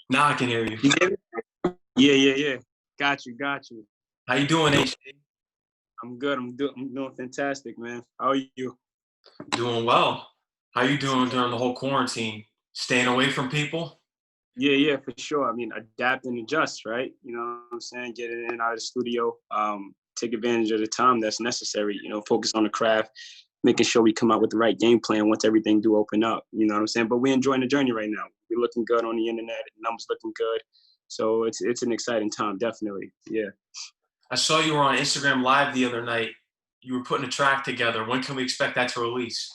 Now I can hear you. You get it? Yeah. Got you. How you doing, HD? I'm good. I'm doing fantastic, man. How are you? Doing well. How you doing during the whole quarantine? Staying away from people? Yeah, for sure. I mean, adapt and adjust, right? You know what I'm saying? Get in and out of the studio. Take advantage of the time that's necessary. You know, focus on the craft, making sure we come out with the right game plan once everything do open up. You know what I'm saying? But we're enjoying the journey right now. We're looking good on the internet. Numbers looking good. So it's an exciting time, definitely. Yeah. I saw you were on Instagram Live the other night. You were putting a track together. When can we expect that to release?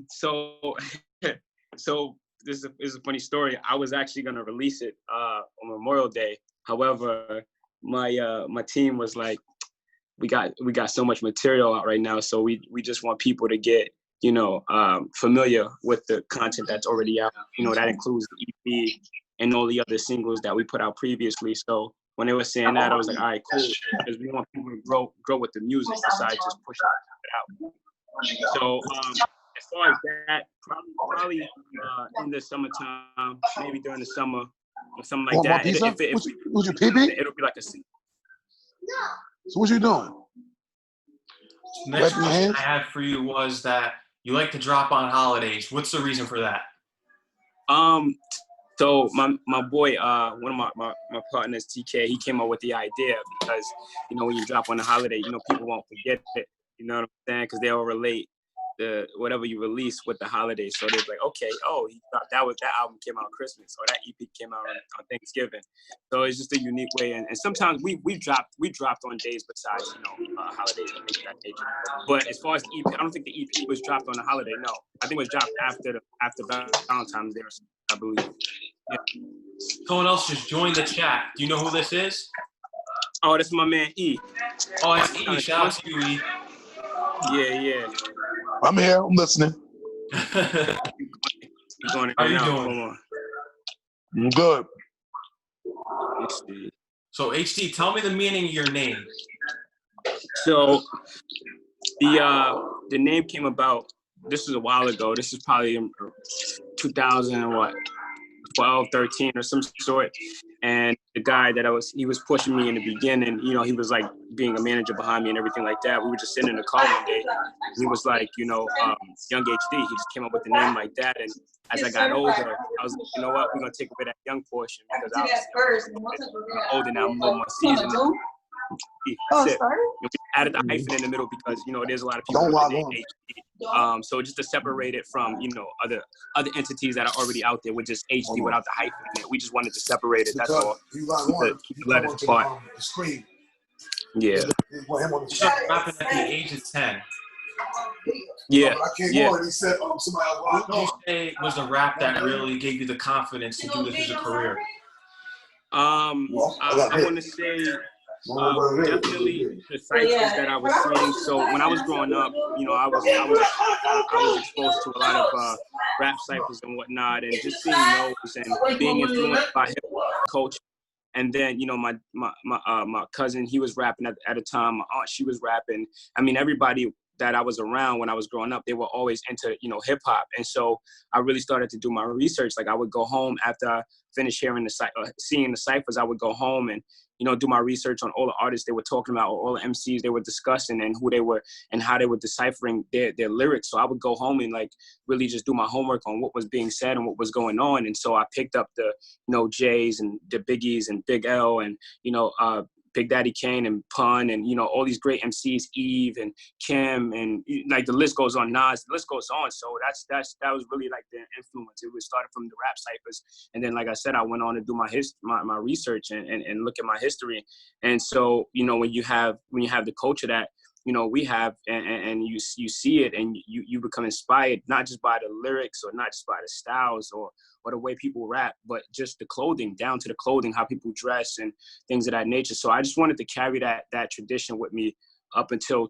So so this is a funny story. I was actually gonna release it on Memorial Day. However, my team was like, we got so much material out right now, so we just want people to get, familiar with the content that's already out. You know, that includes the EP and all the other singles that we put out previously. So when they were saying that, I was like, all right, cool, because we want people to grow with the music besides just pushing it out. So as far as that, probably in the summertime, maybe during the summer or something like that. What's your PB? It'll be like a. So what you doing? Next question I had for you was that you like to drop on holidays. What's the reason for that? So my boy, one of my partners, TK, he came up with the idea because, when you drop on a holiday, people won't forget it. You know what I'm saying? Because they all relate whatever you release with the holidays. So they're like, okay, he thought that album came out on Christmas, or that EP came out on Thanksgiving. So it's just a unique way. And sometimes we dropped on days besides, holidays and things of that nature. But as far as the EP, I don't think the EP was dropped on a holiday. No, I think it was dropped after Valentine's Day, I believe. Yeah. Someone else just joined the chat. Do you know who this is? Oh, this is my man E. Oh, it's E. Shout out to you, E. Yeah. I'm here. I'm listening. How you doing? I'm good. Let's see. So HD, tell me the meaning of your name. So the name came about. This was a while ago. This is probably in 2012, 13 or some sort. And the guy that he was pushing me in the beginning, he was like being a manager behind me and everything like that. We were just sitting in the car one day. He was like, Young HD. He just came up with the name like that. And as I got older, I was like, you know what? We're going to take away that young portion because I'm older now. I'm a little more seasoned. We added the hyphen in the middle because, there's a lot of people with the name HD. So just to separate it from, other entities that are already out there with just HD without the hyphen in it. We just wanted to separate it, that's all. Keep the letters apart. Yeah. You started rapping at the age of 10. Yeah. What would you say was the rap that really gave you the confidence to do this as a career? I want to say definitely the ciphers that I was seeing. So when I was growing up, I was exposed to a lot of rap ciphers and whatnot, and just seeing those and being influenced by hip culture. And then, my cousin, he was rapping at the time. My aunt, she was rapping. I mean, everybody that I was around when I was growing up, they were always into, hip hop. And so I really started to do my research. Like I would go home after I finished seeing the ciphers, I would go home and, do my research on all the artists they were talking about, or all the MCs they were discussing and who they were and how they were deciphering their lyrics. So I would go home and like really just do my homework on what was being said and what was going on. And so I picked up the, J's and the Biggies and Big L and, Big Daddy Kane and Pun and, all these great MCs, Eve and Kim and like the list goes on, Nas, the list goes on. So that was really like the influence. It was started from the rap ciphers. And then, like I said, I went on to do my research and look at my history. And so, when you have the culture that, we have and you see it and you become inspired, not just by the lyrics or not just by the styles or the way people rap, but just the clothing, down to the clothing, how people dress and things of that nature. So I just wanted to carry that tradition with me up until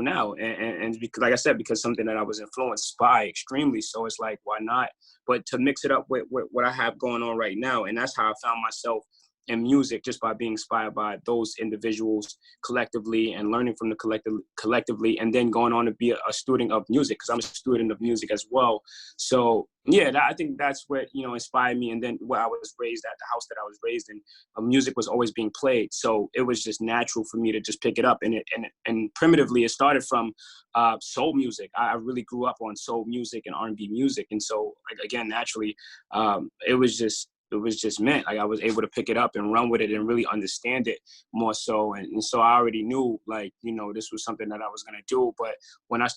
now. And because, like I said, because something that I was influenced by extremely. So it's like, why not? But to mix it up with what I have going on right now. And that's how I found myself in music just by being inspired by those individuals collectively and learning from the collectively, and then going on to be a student of music, because I'm a student of music as well. So yeah, I think that's what, you know, inspired me. And then where I was raised at, the house that I was raised in, music was always being played. So it was just natural for me to just pick it up. And primitively, it started from soul music. I really grew up on soul music and R&B music. And so, like, again, naturally, it was just meant, like, I was able to pick it up and run with it and really understand it more so. And so I already knew, like, you know, this was something that I was going to do. But when I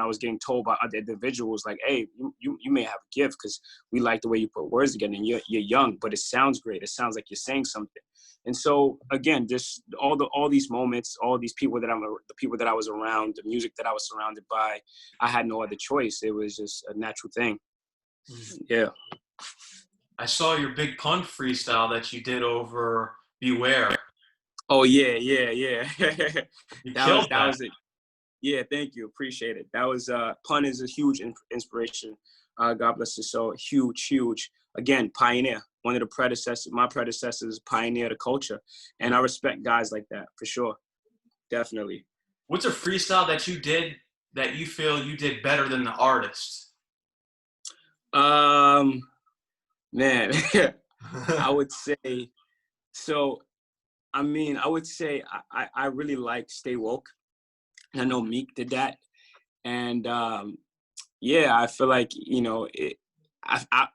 was getting told by other individuals, like, hey, you may have a gift because we like the way you put words together, and you're young, but it sounds great. It sounds like you're saying something. And so, again, just all these moments, all these people the people that I was around, the music that I was surrounded by, I had no other choice. It was just a natural thing. Yeah. I saw your big pun freestyle that you did over Beware. Oh yeah. You that killed that. was it. Yeah, thank you. Appreciate it. That was pun is a huge inspiration. God bless his soul. Huge. Again, pioneer. One of my predecessors pioneered the culture. And I respect guys like that for sure. Definitely. What's a freestyle that you did that you feel you did better than the artist? Man, I would say, so, I mean, I would say I really like Stay Woke. I know Meek did that. And yeah, I feel like, you know,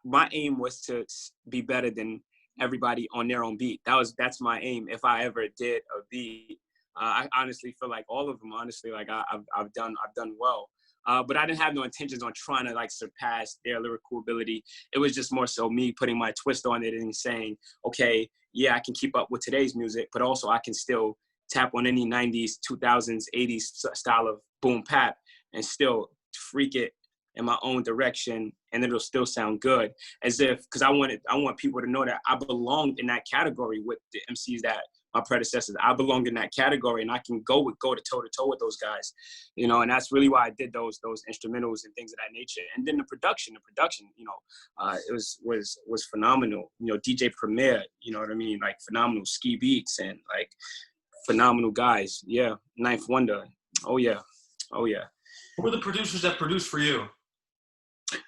my aim was to be better than everybody on their own beat. That's my aim. If I ever did a beat, I honestly feel like all of them, honestly, like I've done well. But I didn't have no intentions on trying to, like, surpass their lyrical ability. It was just more so me putting my twist on it and saying, okay, yeah, I can keep up with today's music, but also I can still tap on any 90s, 2000s, 80s style of boom bap and still freak it in my own direction, and it'll still sound good. Because I want people to know that I belong in that category with the MCs that my predecessors. I belong in that category, and I can go to toe to toe with those guys, you know. And that's really why I did those instrumentals and things of that nature. And then the production, you know, it was phenomenal. You know, DJ Premier, you know what I mean, like phenomenal Ski Beats and like phenomenal guys. Yeah, Ninth Wonder. Oh yeah. Who were the producers that produced for you?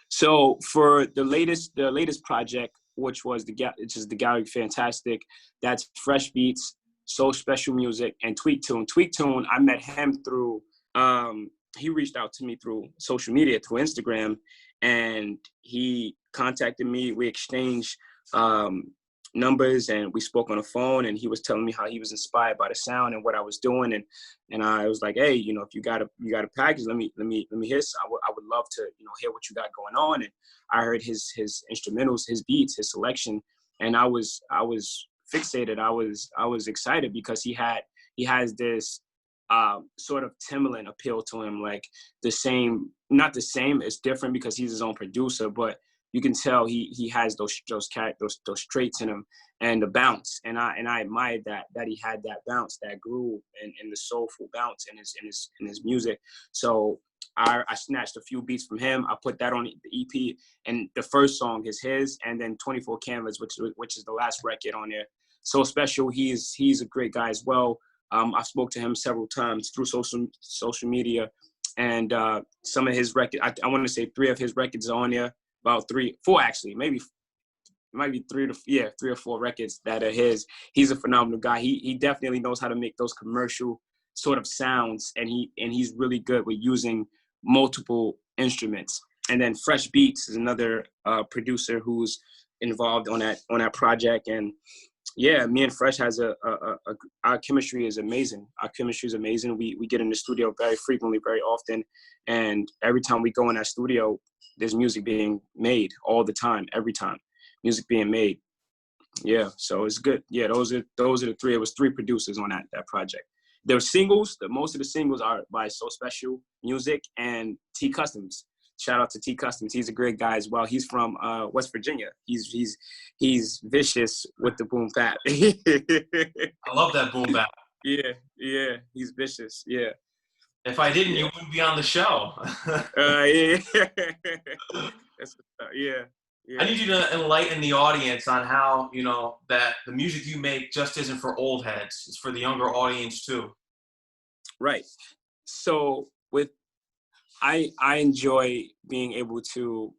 So for the latest project, which is the Gallery Fantastique, that's Fresh Beats, Soul Special Music, and Tweak Tune. Tweak Tune, I met him through, he reached out to me through social media, through Instagram, and he contacted me. We exchanged numbers, and we spoke on the phone, and he was telling me how he was inspired by the sound and what I was doing, and I was like, hey, you know, if you got a package, let me hear. I would love to, you know, hear what you got going on. And I heard his instrumentals, his beats, his selection, and I was fixated. I was excited because he has this sort of Timbaland appeal to him, like not the same, it's different because he's his own producer, but you can tell he has those traits in him, and the bounce. And I admired that he had that bounce, that groove, and the soulful bounce in his music. So I snatched a few beats from him. I put that on the EP, and the first song is his, and then 24 Canvas, which is the last record on there. So Special, he's a great guy as well. I spoke to him several times through social media, and some of his records, I want to say 3 of his records are on there. About 4 actually, maybe it might be 3 or 4 records that are his. He's a phenomenal guy. He definitely knows how to make those commercial sort of sounds, and he's really good with using multiple instruments. And then Fresh Beats is another producer who's involved on that project. And yeah, me and Fresh has our chemistry is amazing. Our chemistry is amazing. We get in the studio very frequently, very often, and every time we go in that studio, there's music being made all the time, every time, music being made. Yeah, so it's good. Yeah, those are the 3. It was 3 producers on that project. There were singles. Most of the singles are by Soul Special Music and T Customs. Shout out to T Customs. He's a great guy as well. He's from West Virginia. He's vicious with the boom bap. I love that boom bap. Yeah, he's vicious. Yeah. If I didn't, you wouldn't be on the show. Yeah. Yeah. I need you to enlighten the audience on how, you know, that the music you make just isn't for old heads. It's for the younger audience too. Right. So I enjoy being able to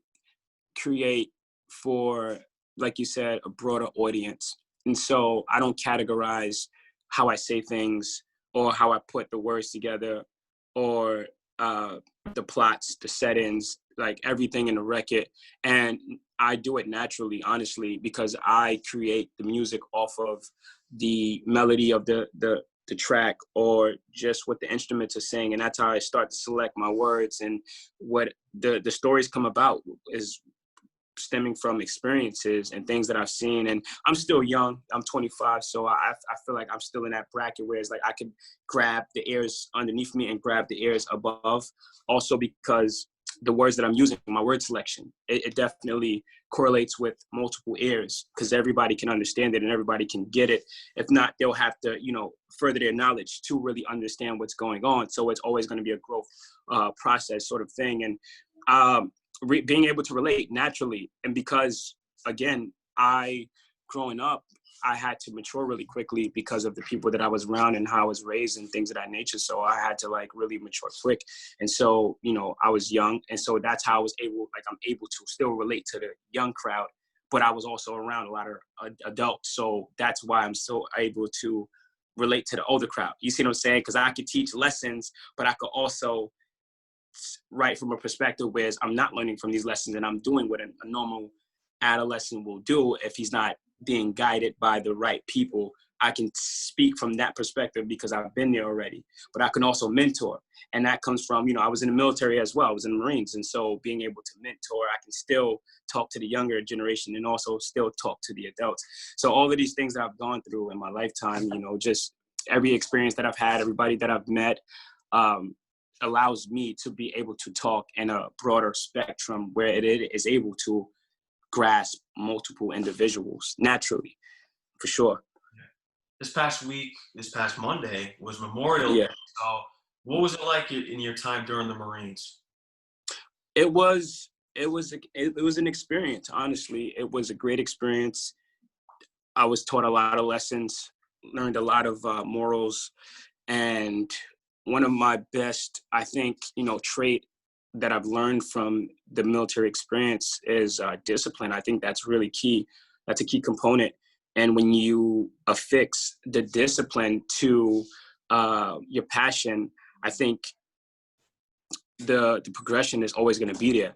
create for, like you said, a broader audience. And so I don't categorize how I say things or how I put the words together or the plots, the settings, like everything in the record. And I do it naturally, honestly, because I create the music off of the melody of the track or just what the instruments are saying. And that's how I start to select my words, and what the stories come about is stemming from experiences and things that I've seen. And I'm still young. I'm 25. So I feel like I'm still in that bracket where it's like I could grab the ears underneath me and grab the ears above. Also because the words that I'm using, my word selection, it definitely correlates with multiple ears because everybody can understand it and everybody can get it. If not, they'll have to, you know, further their knowledge to really understand what's going on. So it's always going to be a growth process sort of thing. And being able to relate naturally. And because, again, growing up, I had to mature really quickly because of the people that I was around and how I was raised and things of that nature. So I had to like really mature quick. And so, you know, I was young. And so that's how I'm able to still relate to the young crowd, but I was also around a lot of adults. So that's why I'm so able to relate to the older crowd. You see what I'm saying? Because I could teach lessons, but I could also write from a perspective where I'm not learning from these lessons and I'm doing what a normal adolescent will do if he's not being guided by the right people. I can speak from that perspective because I've been there already, but I can also mentor. And that comes from, you know, I was in the military as well. I was in the Marines. And so being able to mentor, I can still talk to the younger generation and also still talk to the adults. So all of these things that I've gone through in my lifetime, you know, just every experience that I've had, everybody that I've met, allows me to be able to talk in a broader spectrum where it is able to grasp multiple individuals naturally, for sure. This past week, this past Monday was Memorial Day. So what was it like in your time during the Marines? It was an experience, honestly. It was a great experience. I was taught a lot of lessons, learned a lot of morals, and one of my best, I think, you know, trait that I've learned from the military experience is discipline. I think that's really key. That's a key component. And when you affix the discipline to your passion, I think the progression is always going to be there.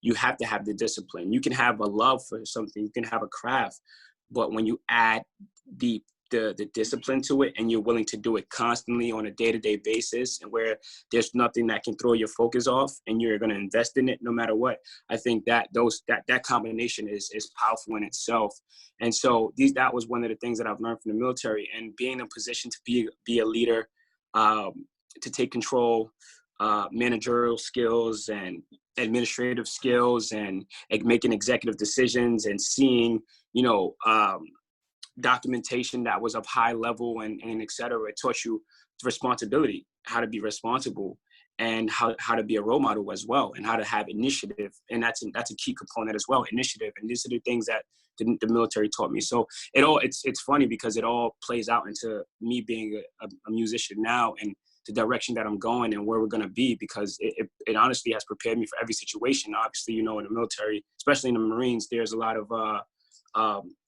You have to have the discipline. You can have a love for something, you can have a craft, but when you add the discipline to it and you're willing to do it constantly on a day-to-day basis, and where there's nothing that can throw your focus off and you're going to invest in it no matter what, I think that combination is powerful in itself. And so that was one of the things that I've learned from the military, and being in a position to be a leader, to take control, managerial skills and administrative skills, and making executive decisions and seeing, you know, documentation that was of high level and et cetera. It taught you responsibility, how to be responsible, and how to be a role model as well, and how to have initiative. And that's a key component as well, initiative. And these are the things that the military taught me. So it's funny because it all plays out into me being a musician now, and the direction that I'm going and where we're going to be, because it honestly has prepared me for every situation. Obviously, you know, in the military, especially in the Marines, there's a lot of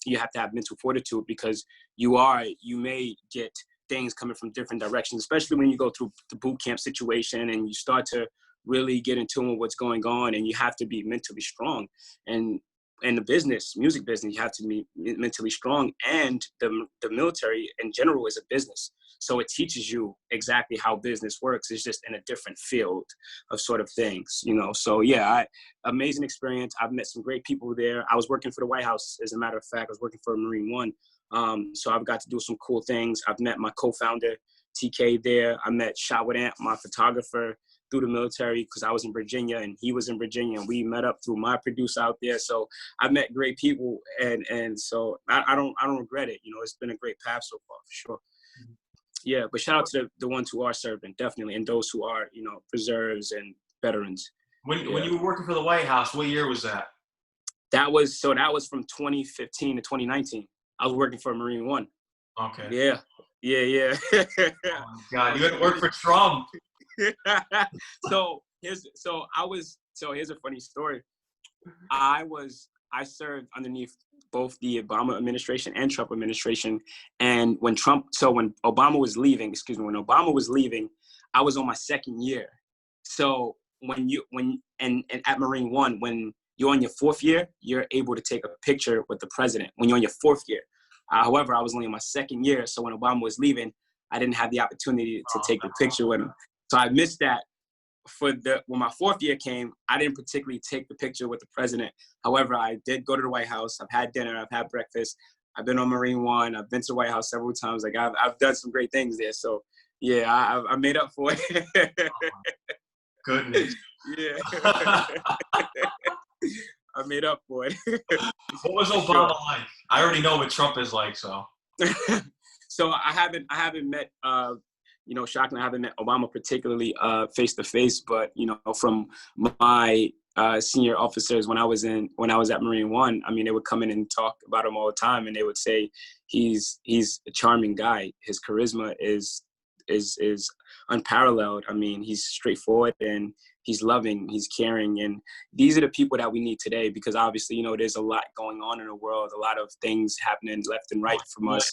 you have to have mental fortitude, because you may get things coming from different directions, especially when you go through the boot camp situation and you start to really get in tune with what's going on, and you have to be mentally strong. And in the music business, you have to be mentally strong, and the military in general is a business. So it teaches you exactly how business works. It's just in a different field of sort of things, you know? So yeah, amazing experience. I've met some great people there. I was working for the White House, as a matter of fact. I was working for Marine One. So I've got to do some cool things. I've met my co-founder, TK, there. I met Shawad, my photographer, through the military, because I was in Virginia and he was in Virginia, and we met up through my producer out there. So I met great people, and so I don't regret it. You know, it's been a great path so far, for sure. Yeah, but shout out to the ones who are serving, definitely, and those who are, you know, reserves and veterans. When you were working for the White House, what year was that? That was from 2015 to 2019. I was working for Marine One. Okay. Yeah. Oh my God, you had to work for Trump. So here's a funny story. I served underneath both the Obama administration and Trump administration. And when Obama was leaving, I was on my second year. So and at Marine One, when you're on your fourth year, you're able to take a picture with the president when you're on your fourth year. However, I was only in my second year. So when Obama was leaving, I didn't have the opportunity to take the picture with him. So I missed that. When my fourth year came, I didn't particularly take the picture with the president. However, I did go to the White House. I've had dinner. I've had breakfast. I've been on Marine One. I've been to the White House several times. Like I've done some great things there. So yeah, I made up for it. Goodness. Yeah. I made up for it. What was Obama like? I already know what Trump is like, so. So I haven't met shockingly, I haven't met Obama particularly face to face, but from my senior officers when I was at Marine One, I mean, they would come in and talk about him all the time, and they would say he's a charming guy. His charisma is unparalleled. I mean, he's straightforward and he's loving, he's caring, and these are the people that we need today because obviously, there's a lot going on in the world, a lot of things happening left and right from us.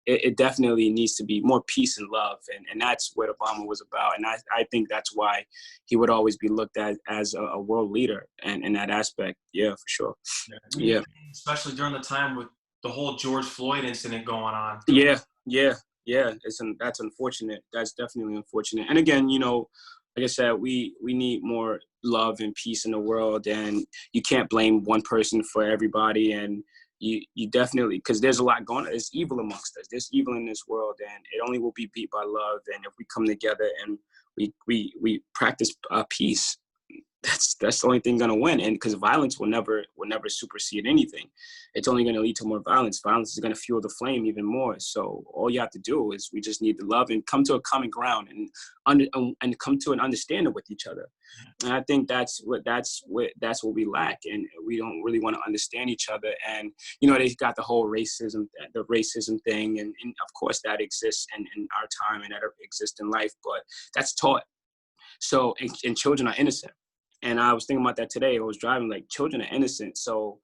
It definitely needs to be more peace and love. And that's what Obama was about. And I think that's why he would always be looked at as a world leader and in that aspect. Yeah, for sure. Yeah. Especially during the time with the whole George Floyd incident going on. Yeah. That's unfortunate. That's definitely unfortunate. And again, like I said, we need more love and peace in the world, and you can't blame one person for everybody. And you definitely, because there's a lot going on. There's evil amongst us. There's evil in this world, and it only will be beat by love. And if we come together and we practice peace, that's the only thing gonna win. And because violence will never supersede anything. It's only gonna lead to more violence. Violence is gonna fuel the flame even more. So all you have to do is we just need to love and come to a common ground and come to an understanding with each other. And I think that's what we lack, and we don't really want to understand each other. And they've got the whole racism thing, and of course that exists in our time and that exists in life, but that's taught. So and children are innocent. And I was thinking about that today. I was driving, like, children are innocent. So,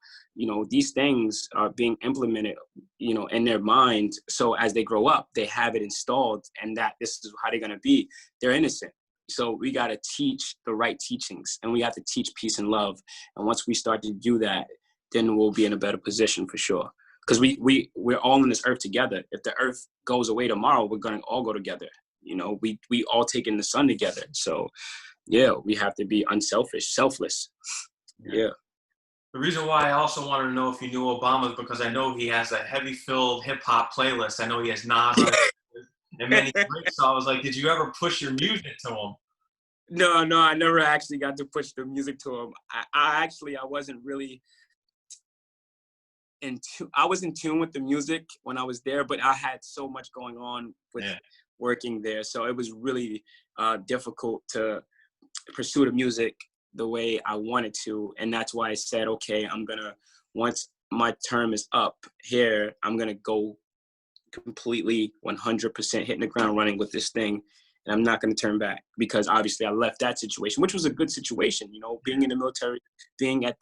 these things are being implemented, in their mind. So as they grow up, they have it installed, and that this is how they're going to be. They're innocent. So we got to teach the right teachings, and we have to teach peace and love. And once we start to do that, then we'll be in a better position for sure. Because we're all on this earth together. If the earth goes away tomorrow, we're going to all go together. We all take in the sun together. So, yeah, we have to be unselfish, selfless. Yeah. The reason why I also wanted to know if you knew Obama is because I know he has a heavy-filled hip-hop playlist. I know he has Nas on it and many greats. So I was like, did you ever push your music to him? No, I never actually got to push the music to him. I wasn't really I was in tune with the music when I was there, but I had so much going on with working there. So it was really difficult to pursue the music the way I wanted to. And that's why I said, okay, once my term is up here, I'm going to go completely 100% hitting the ground running with this thing. And I'm not going to turn back, because obviously I left that situation, which was a good situation, being in the military, being at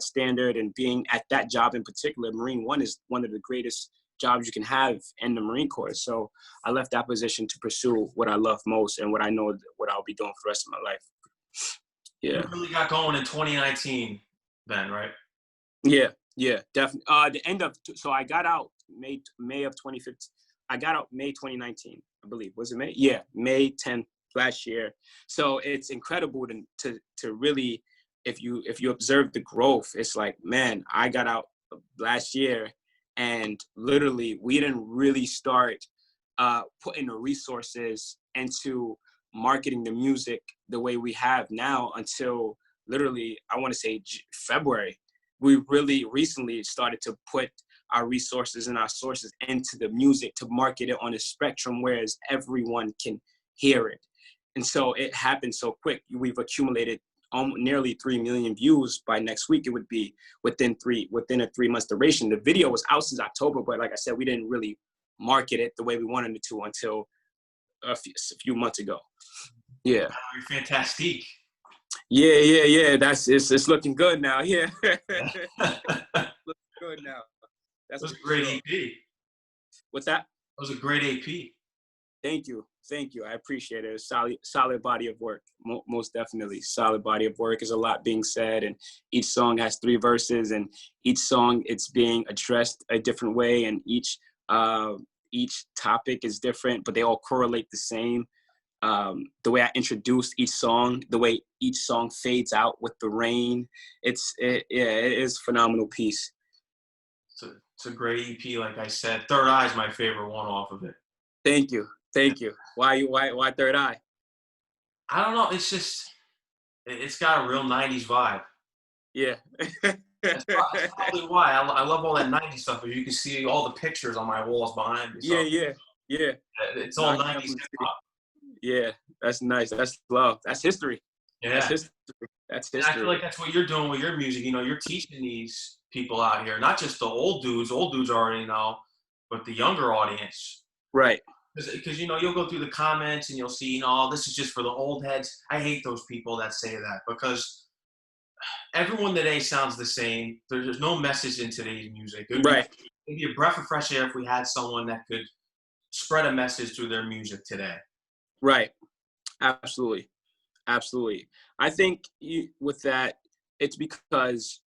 standard, and being at that job in particular. Marine One is one of the greatest jobs you can have in the Marine Corps. So I left that position to pursue what I love most and what I know what I'll be doing for the rest of my life. Yeah. You really got going in 2019 then, right? Yeah, definitely. So I got out May of 2015. I got out May 2019, I believe. Was it May? Yeah, May 10th last year. So it's incredible to really, if you observe the growth, it's like, man, I got out last year, and literally we didn't really start putting the resources into marketing the music the way we have now until literally, I want to say February. We really recently started to put our resources and our sources into the music to market it on a spectrum, whereas everyone can hear it. And so it happened so quick. We've accumulated nearly 3 million views by next week. It would be within a 3 months duration. The video was out since October, but like I said, we didn't really market it the way we wanted it to until a few months ago. Yeah. Gallery Fantastique. Yeah. It's looking good now. Yeah. Looking good now. That was a great EP. What's that? That was a great EP. Thank you. I appreciate it. A solid body of work. Most definitely. Solid body of work. Is a lot being said, and each song has 3 verses, and each song it's being addressed a different way, and each topic is different, but they all correlate the same. The way I introduced each song, the way each song fades out with the rain, it is a phenomenal piece. It's a great EP, like I said. Third Eye is my favorite one off of it. Thank you. Why Third Eye? I don't know. It's just, it's got a real 90s vibe. Yeah. That's probably why. I love all that 90s stuff. You can see all the pictures on my walls behind me. So Yeah. it's all 90s hip-hop. Yeah, that's nice. That's love. That's history. Yeah. That's history. That's history. And I feel like that's what you're doing with your music. You know, you're teaching these people out here, not just the old dudes. Old dudes already know, but the younger audience. Right. Because, you know, you'll go through the comments and you'll see, you know, oh, this is just for the old heads. I hate those people that say that, because everyone today sounds the same. There's no message in today's music. It'd be a breath of fresh air if we had someone that could spread a message through their music today. Right. Absolutely. I think with that, it's because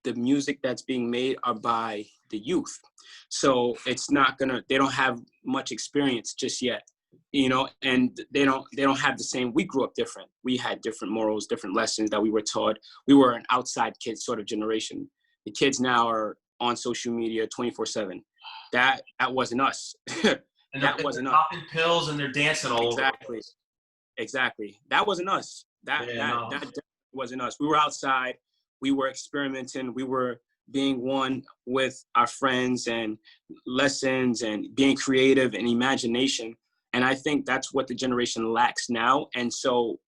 the music that's being made are by the youth. So it's not they don't have much experience just yet, you know, and they don't have the same. We grew up different. We had different morals, different lessons that we were taught. We were an outside kid sort of generation. The kids now are on social media 24/7. That wasn't us. And that wasn't us. Popping pills and they're dancing all over. Exactly. That wasn't us. That wasn't us. We were outside. We were experimenting. We were being one with our friends and lessons and being creative and imagination. And I think that's what the generation lacks now. And so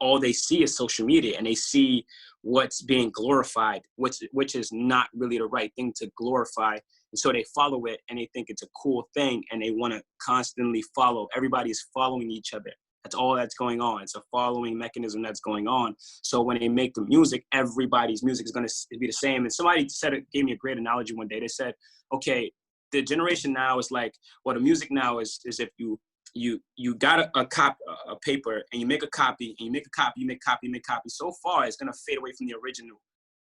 all they see is social media, and they see what's being glorified, which is not really the right thing to glorify. And so they follow it, and they think it's a cool thing, and they want to constantly follow. Everybody is following each other. That's all that's going on. It's a following mechanism that's going on. So when they make the music, everybody's music is going to be the same. And somebody gave me a great analogy one day. They said, okay, the generation now is like, well, the music now is if you got a paper, and you make a copy, and you make a copy, you make a copy, you make a copy. So far, it's going to fade away from the original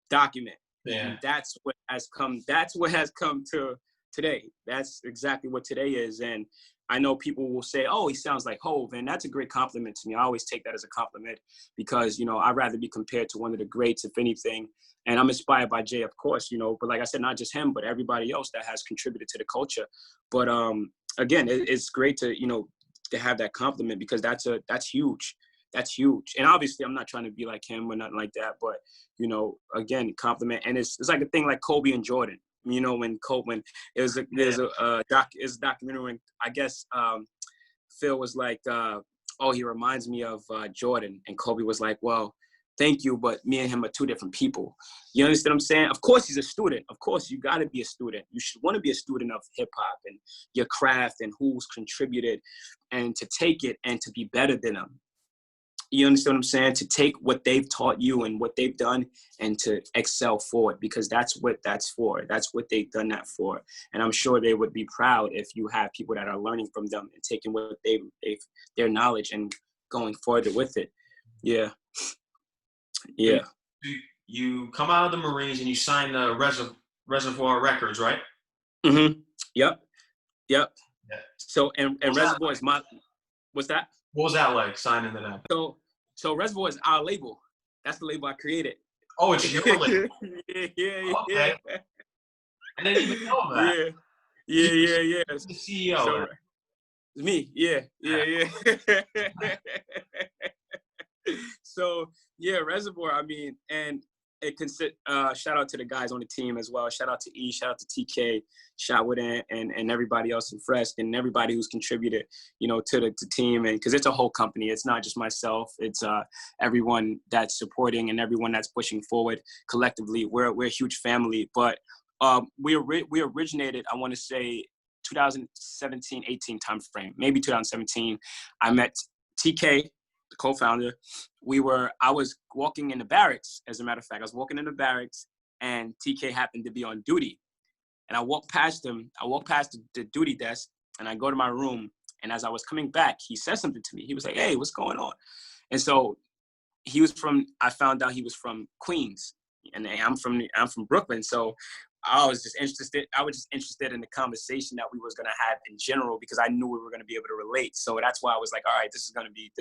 document. Yeah. And that's what has come to today. That's exactly what today is. And I know people will say, oh, he sounds like Hov, and that's a great compliment to me. I always take that as a compliment, because, you know, I'd rather be compared to one of the greats, if anything. And I'm inspired by Jay, of course, you know, but like I said, not just him, but everybody else that has contributed to the culture. But again, it's great to, you know, to have that compliment, because that's huge. That's huge. And obviously I'm not trying to be like him or nothing like that, but, you know, again, compliment. And it's like a thing like Kobe and Jordan. You know, when there's a documentary when, I guess, Phil was like, oh, he reminds me of Jordan. And Kobe was like, well, thank you, but me and him are 2 different people. You understand what I'm saying? Of course he's a student. Of course you got to be a student. You should want to be a student of hip hop and your craft and who's contributed, and to take it and to be better than them. You understand what I'm saying? To take what they've taught you and what they've done and to excel for it, because that's what that's for. That's what they've done that for. And I'm sure they would be proud if you have people that are learning from them and taking what their knowledge and going further with it. Yeah. Yeah. You come out of the Marines and you sign the Reservoir Records, right? Mm-hmm. Yep. Yeah. So, and Reservoir is what's that? What was that like, signing to them? So Reservoir is our label. That's the label I created. Oh, it's your label. Yeah. Okay. I didn't even know that. Yeah. Who's the CEO? So, it's me. Yeah. So yeah, Reservoir. I mean, and Shout out to the guys on the team as well. Shout out to E, shout out to TK, shout with and everybody else in Fresh and everybody who's contributed, to the team. And because it's a whole company, it's not just myself. It's everyone that's supporting and everyone that's pushing forward collectively. We're a huge family. But we originated, I want to say, 2017-18 timeframe, maybe 2017. I met TK, the co-founder. I was walking in the barracks, as a matter of fact. I was walking in the barracks and TK happened to be on duty. And I walked past him. I walked past the duty desk and I go to my room. And as I was coming back, he said something to me. He was like, "Hey, what's going on?" And so I found out he was from Queens and I'm from Brooklyn. So I was just interested in the conversation that we was gonna have in general because I knew we were gonna be able to relate. So that's why I was like, all right, this is gonna be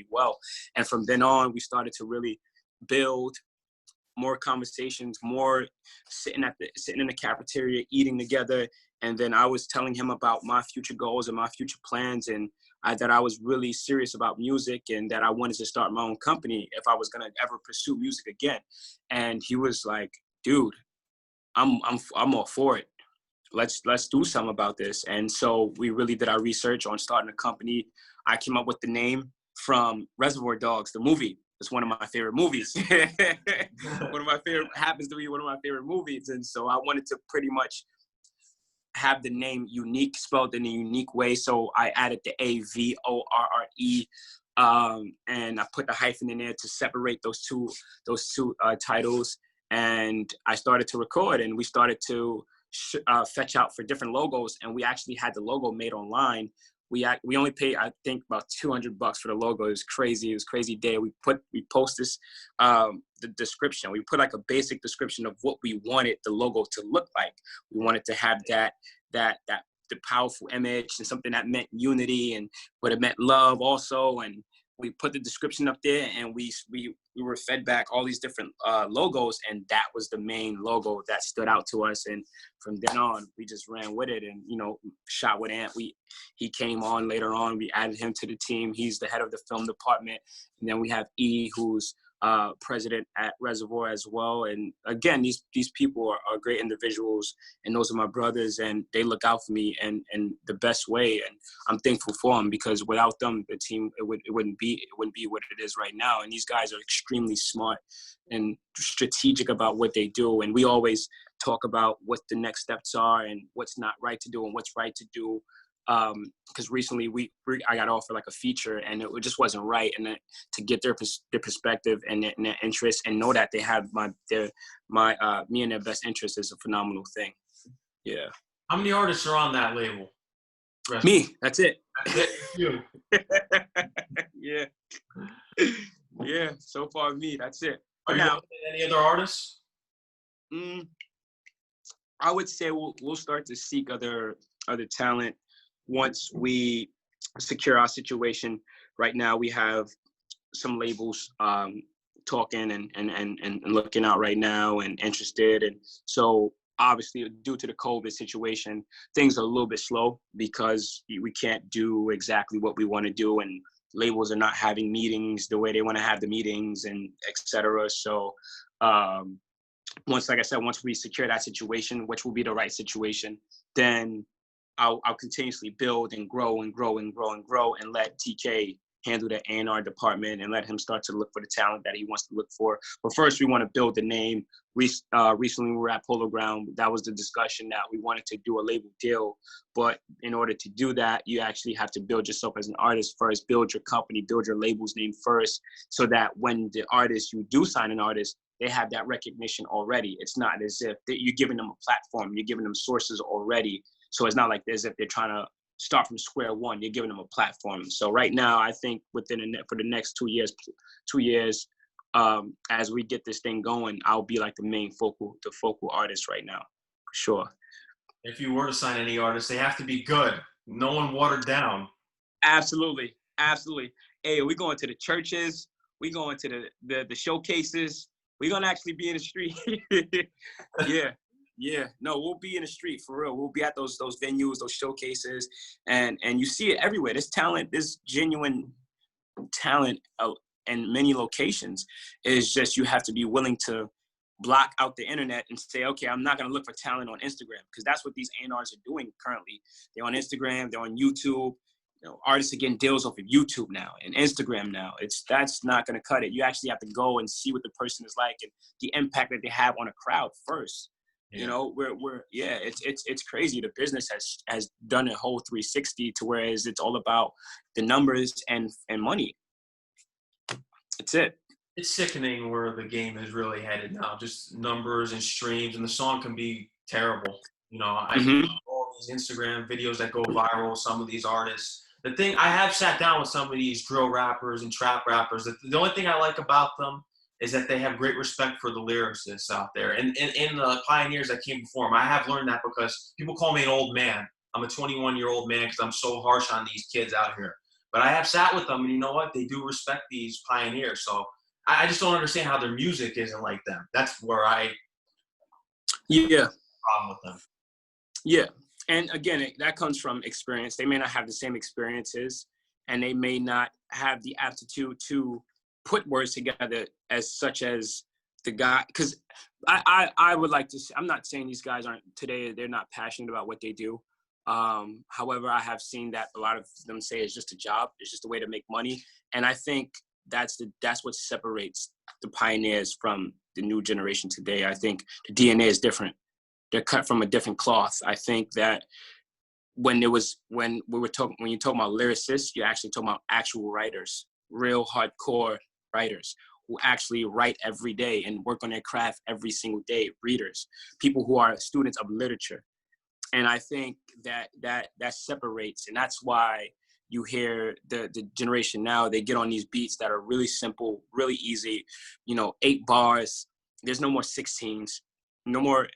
well. And from then on, we started to really build more conversations, more sitting in the cafeteria, eating together. And then I was telling him about my future goals and my future plans, and that I was really serious about music and that I wanted to start my own company if I was gonna ever pursue music again. And he was like, "Dude, I'm all for it. Let's do something about this." And so we really did our research on starting a company. I came up with the name from Reservoir Dogs, the movie. It's one of my favorite movies. Happens to be one of my favorite movies. And so I wanted to pretty much have the name unique, spelled in a unique way. So I added the AVORRE, and I put the hyphen in there to separate those two titles. And I started to record, and we started to fetch out for different logos, and we actually had the logo made online. We only paid, I think, about $200 for the logo. It was crazy. It was a crazy day. We post this, the description. We put like a basic description of what we wanted the logo to look like. We wanted to have the powerful image and something that meant unity, but it meant love also. And we put the description up there, and we were fed back all these different logos, and that was the main logo that stood out to us. And from then on, we just ran with it, and shot with Ant. He came on later on. We added him to the team. He's the head of the film department, and then we have E, who's president at Reservoir as well. And again, these people are great individuals, and those are my brothers, and they look out for me in the best way. And I'm thankful for them, because without them, the team it wouldn't be what it is right now. And these guys are extremely smart and strategic about what they do. And we always talk about what the next steps are and what's not right to do and what's right to do. Because recently I got offered like a feature, and it just wasn't right. And to get their perspective and their interest, and know that they have me in their best interest, is a phenomenal thing. Yeah. How many artists are on that label? Me. That's it. You. Yeah. Yeah. So far, me. That's it. Are you working with any other artists? I would say we'll start to seek other talent once we secure our situation. Right now, we have some labels talking and looking out right now and interested. And so obviously, due to the COVID situation, things are a little bit slow because we can't do exactly what we want to do, and labels are not having meetings the way they want to have the meetings, and et cetera. So once we secure that situation, which will be the right situation, then I'll continuously build and grow and grow and grow and grow, and let TK handle the A&R department and let him start to look for the talent that he wants to look for. But first, we want to build the name. Recently, we were at Polo Ground. That was the discussion that we wanted to do a label deal. But in order to do that, you actually have to build yourself as an artist first, build your company, build your label's name first, so that when the artist, you do sign an artist, they have that recognition already. It's not as if you're giving them a platform, you're giving them sources already. So it's not like as if they're trying to start from square one. You're giving them a platform. So right now, I think for the next 2 years, as we get this thing going, I'll be like the focal artist right now, for sure. If you were to sign any artist, they have to be good. No one watered down. Absolutely, absolutely. Hey, we're going to the churches. We're going to the showcases. We're gonna actually be in the street. Yeah. No, we'll be in the street for real. We'll be at those venues, those showcases, and you see it everywhere. There's talent, there's genuine talent in many locations. It's just you have to be willing to block out the internet and say, okay, I'm not going to look for talent on Instagram, because that's what these A&Rs are doing currently. They're on Instagram, they're on YouTube. Artists are getting deals off of YouTube now and Instagram now. That's not going to cut it. You actually have to go and see what the person is like and the impact that they have on a crowd first. Yeah. It's crazy. The business has done a whole 360 to whereas it's all about the numbers and money. That's it. It's sickening where the game is really headed now. Just numbers and streams, and the song can be terrible. I all these Instagram videos that go viral. Some of these artists. The thing, I have sat down with some of these drill rappers and trap rappers. The only thing I like about them is that they have great respect for the lyricists out there and the pioneers that came before them. I have learned that because people call me an old man. I'm a 21-year-old man because I'm so harsh on these kids out here. But I have sat with them, and you know what? They do respect these pioneers. So I just don't understand how their music isn't like them. That's where I have a problem with them. Yeah. And again, that comes from experience. They may not have the same experiences, and they may not have the aptitude to put words together as such as the guy. Because I would like to say, I'm not saying these guys aren't today, they're not passionate about what they do. However, I have seen that a lot of them say it's just a job. It's just a way to make money. And I think that's what separates the pioneers from the new generation today. I think the DNA is different. They're cut from a different cloth. I think that when you talk about lyricists, you're actually talking about actual writers, real hardcore writers who actually write every day and work on their craft every single day. Readers, people who are students of literature. And I think that separates, and that's why you hear the generation now, they get on these beats that are really simple, really easy, 8 bars. There's no more 16s. No more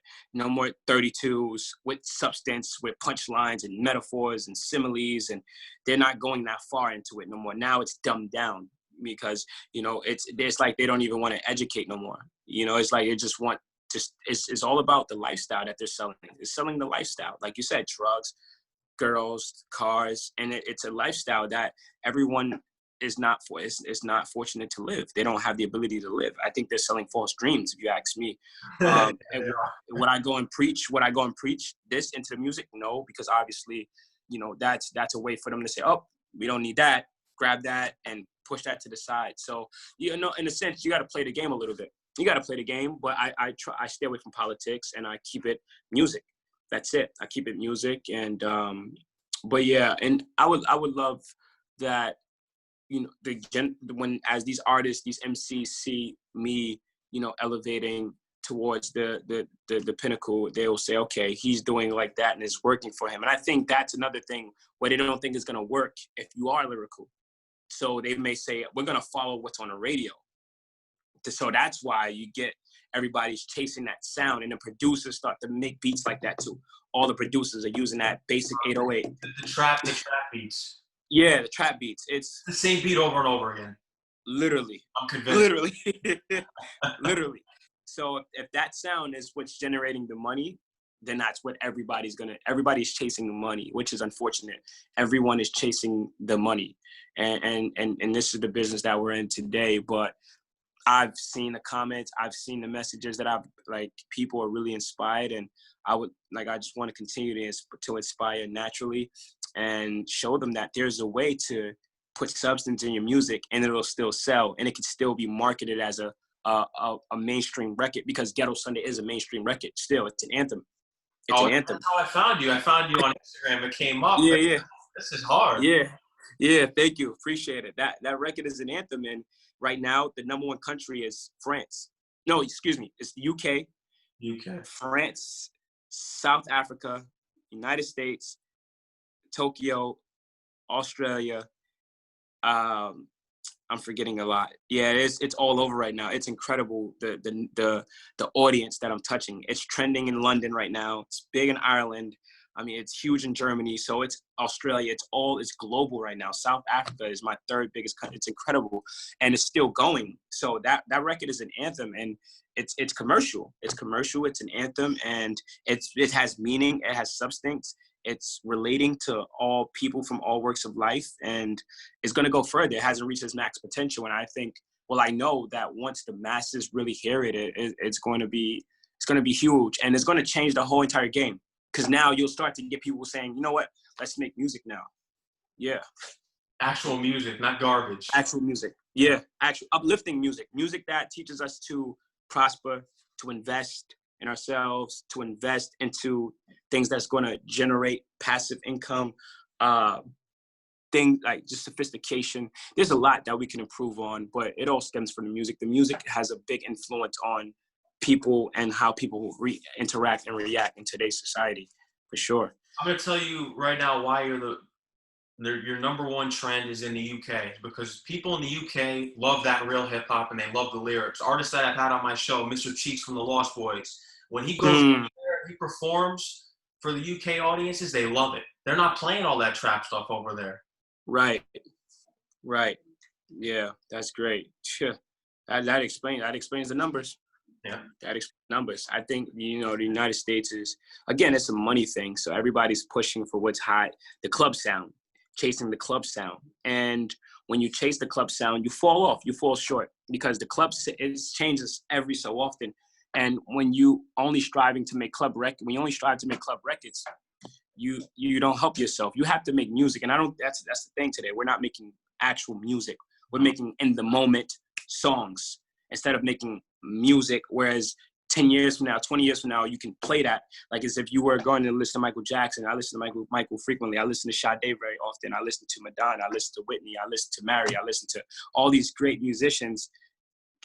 32s with substance, with punchlines and metaphors and similes, and they're not going that far into it no more. Now it's dumbed down because it's like they don't even want to educate no more. It's like they just want it's all about the lifestyle that they're selling. It's selling the lifestyle, like you said, drugs, girls, cars, and it's a lifestyle that everyone is not fortunate to live. They don't have the ability to live. I think they're selling false dreams, if you ask me. And would I go and preach this into the music? No, because obviously, that's a way for them to say, oh, we don't need that. Grab that and push that to the side. So, in a sense, you got to play the game a little bit. You got to play the game, but I stay away from politics and I keep it music. That's it. I keep it music. And, but yeah, and I would love that, when as these artists, these MCs see me, elevating towards the pinnacle, they will say, okay, he's doing like that and it's working for him. And I think that's another thing where they don't think it's going to work if you are lyrical. So they may say, we're going to follow what's on the radio. So that's why you get everybody's chasing that sound, and the producers start to make beats like that too. All the producers are using that basic 808. The trap beats. Yeah, the trap beats. It's the same beat over and over again. Literally. I'm convinced. Literally. So if that sound is what's generating the money, then that's what everybody's chasing the money, which is unfortunate. Everyone is chasing the money. And this is the business that we're in today. But I've seen the comments, I've seen the messages that people are really inspired, and I just want to continue to inspire naturally and show them that there's a way to put substance in your music and it'll still sell, and it can still be marketed as a mainstream record, because Ghetto Sunday is a mainstream record still. It's an anthem. It's an anthem. That's how I found you. I found you on Instagram. It came up. Yeah. This is hard. Yeah. Thank you. Appreciate it. That record is an anthem, and right now the #1 country is France. No, excuse me. It's the UK, France, South Africa, United States, Tokyo, Australia. I'm forgetting a lot. Yeah, it's all over right now. It's incredible, the audience that I'm touching. It's trending in London right now. It's big in Ireland. I mean, it's huge in Germany. So it's Australia. It's global right now. South Africa is my 3rd biggest country. It's incredible, and it's still going. So that record is an anthem, and it's commercial. It's commercial. It's an anthem, and it has meaning. It has substance. It's relating to all people from all works of life, and it's going to go further. It hasn't reached its max potential, and I think well, I know that once the masses really hear it, it's going to be huge, and it's going to change the whole entire game. Because now you'll start to get people saying, you know what, let's make music now. Yeah. Actual music, not garbage. Actual music. Yeah. Actual uplifting music. Music that teaches us to prosper, to invest in ourselves, to invest into things that's going to generate passive income, things like just sophistication. There's a lot that we can improve on, but it all stems from the music. The music has a big influence on people and how people interact and react in today's society, for sure. I'm going to tell you right now why your number one trend is in the UK, because people in the UK love that real hip hop and they love the lyrics. Artists that I've had on my show, Mr. Cheeks from the Lost Boys, when he goes there, he performs for the UK audiences, they love it. They're not playing all that trap stuff over there. Right. Yeah, that's great. Sure. That explains the numbers. Yeah. That explains numbers. I think, the United States is, again, it's a money thing. So everybody's pushing for what's hot, the club sound, chasing the club sound. And when you chase the club sound, you fall off, you fall short, because the club changes every so often. And when you only strive to make club records, you don't help yourself. You have to make music. And that's the thing today. We're not making actual music. We're making in the moment songs instead of making music. Whereas 10 years from now, 20 years from now, you can play that like as if you were going to listen to Michael Jackson. I listen to Michael frequently. I listen to Sade very often. I listen to Madonna. I listen to Whitney. I listen to Mary. I listen to all these great musicians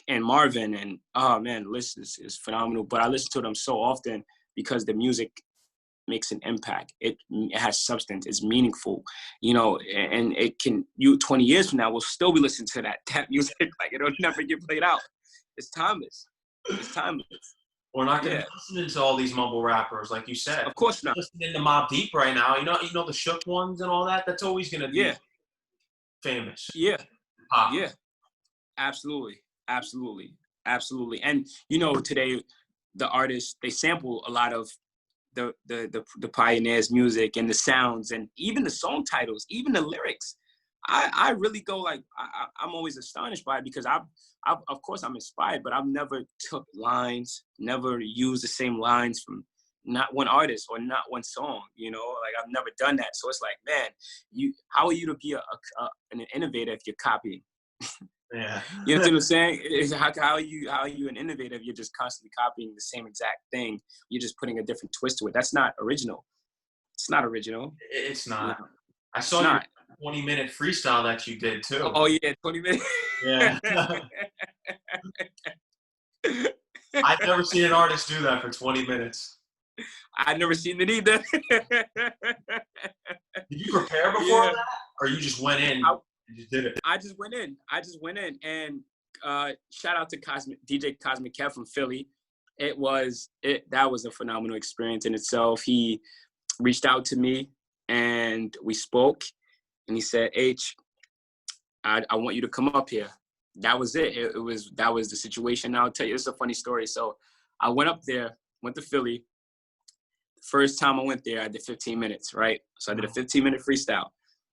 and Marvin. And oh man, the list is phenomenal. But I listen to them so often because the music makes an impact. It has substance. It's meaningful, and it can, 20 years from now, we'll still be listening to that music. Like it'll never get played out. It's timeless. We're not going to be listening to all these mumble rappers, like you said. Of course not. We're listening to Mobb Deep right now. You know the Shook ones and all that. That's always going to be famous. Yeah. Pop. Yeah. Absolutely. And today the artists, they sample a lot of the pioneers' music and the sounds and even the song titles, even the lyrics. I really go like, I'm always astonished by it, because I've of course I'm inspired, but I've never took lines, never used the same lines from not one artist or not one song, like I've never done that. So it's like, man, how are you to be an innovator if you're copying? Yeah. You know what I'm saying? How are you an innovator if you're just constantly copying the same exact thing? You're just putting a different twist to it. That's not original. It's not original. It's not. I saw your 20-minute freestyle that you did too. Oh yeah, 20 minutes. Yeah. I've never seen an artist do that for 20 minutes. I've never seen it either. Did you prepare before that? Or you just went in and just did it? I just went in and shout out to DJ Cosmic Kev from Philly. That was a phenomenal experience in itself. He reached out to me and we spoke, and he said, H, I want you to come up here. That was it. That was the situation. Now I'll tell you, it's a funny story. So I went up there, went to Philly. First time I went there, I did 15 minutes, right? So I did a 15-minute freestyle.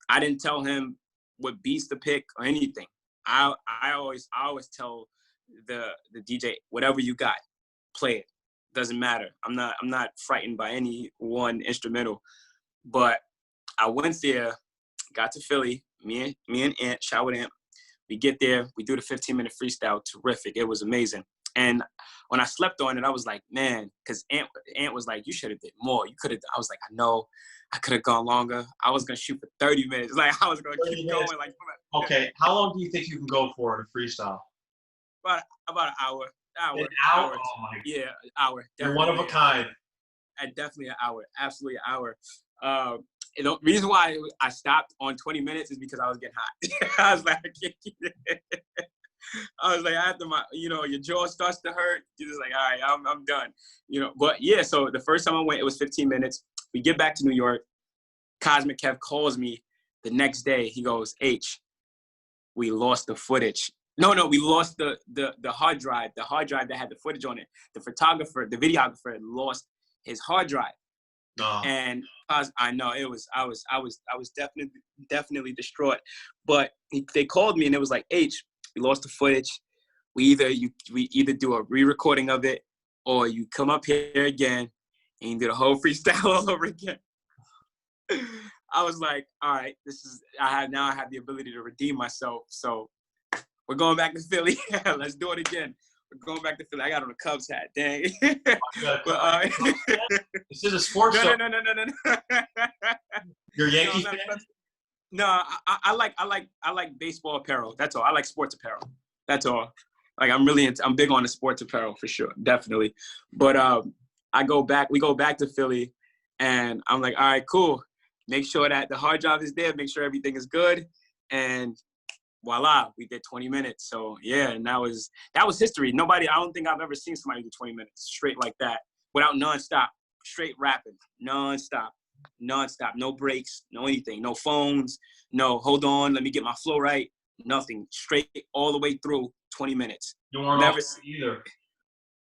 I didn't tell him what beats to pick or anything. I always tell the DJ, whatever you got, play it. Doesn't matter. I'm not frightened by any one instrumental. But I went there, got to Philly, me and Ant, shout out Ant. We get there, we do the 15-minute freestyle, terrific. It was amazing. And when I slept on it, I was like, man, because Ant was like, you should have did more. You could have. I was like, I know, I could have gone longer. I was gonna shoot for 30 minutes. Like I was gonna keep going. Like, okay, how long do you think you can go for in a freestyle? About an hour. An hour? Oh my. Yeah, an hour. You're one of a kind. And definitely an hour. Absolutely an hour. The reason why I stopped on 20 minutes is because I was getting hot. I was like, I can't keep it. I was like, after your jaw starts to hurt, you're just like, all right, I'm done. But yeah, so the first time I went, it was 15 minutes. We get back to New York. Cosmic Kev calls me the next day. He goes, H, we lost the footage. No, we lost the hard drive. The hard drive that had the footage on it. The videographer lost his hard drive. Oh. And I know I was definitely distraught. But they called me and it was like, H, we lost the footage. we either do a re-recording of it, or you come up here again and you do the whole freestyle all over again. I was like, all right, I have the ability to redeem myself. So we're going back to Philly. Let's do it again. We're going back to Philly. I got on a Cubs hat. Dang. But, this is a sports show. No. You're a Yankee fan? No, I like baseball apparel. That's all. I like sports apparel. That's all. Like I'm big on the sports apparel for sure, definitely. But we go back to Philly, and I'm like, all right, cool. Make sure that the hard drive is there. Make sure everything is good, and voila, we did 20 minutes. So yeah, and that was history. I don't think I've ever seen somebody do 20 minutes straight like that without nonstop, straight rapping, nonstop, no breaks, no anything, no phones, no hold on, let me get my flow right, nothing, straight all the way through 20 minutes. You weren't off beat either.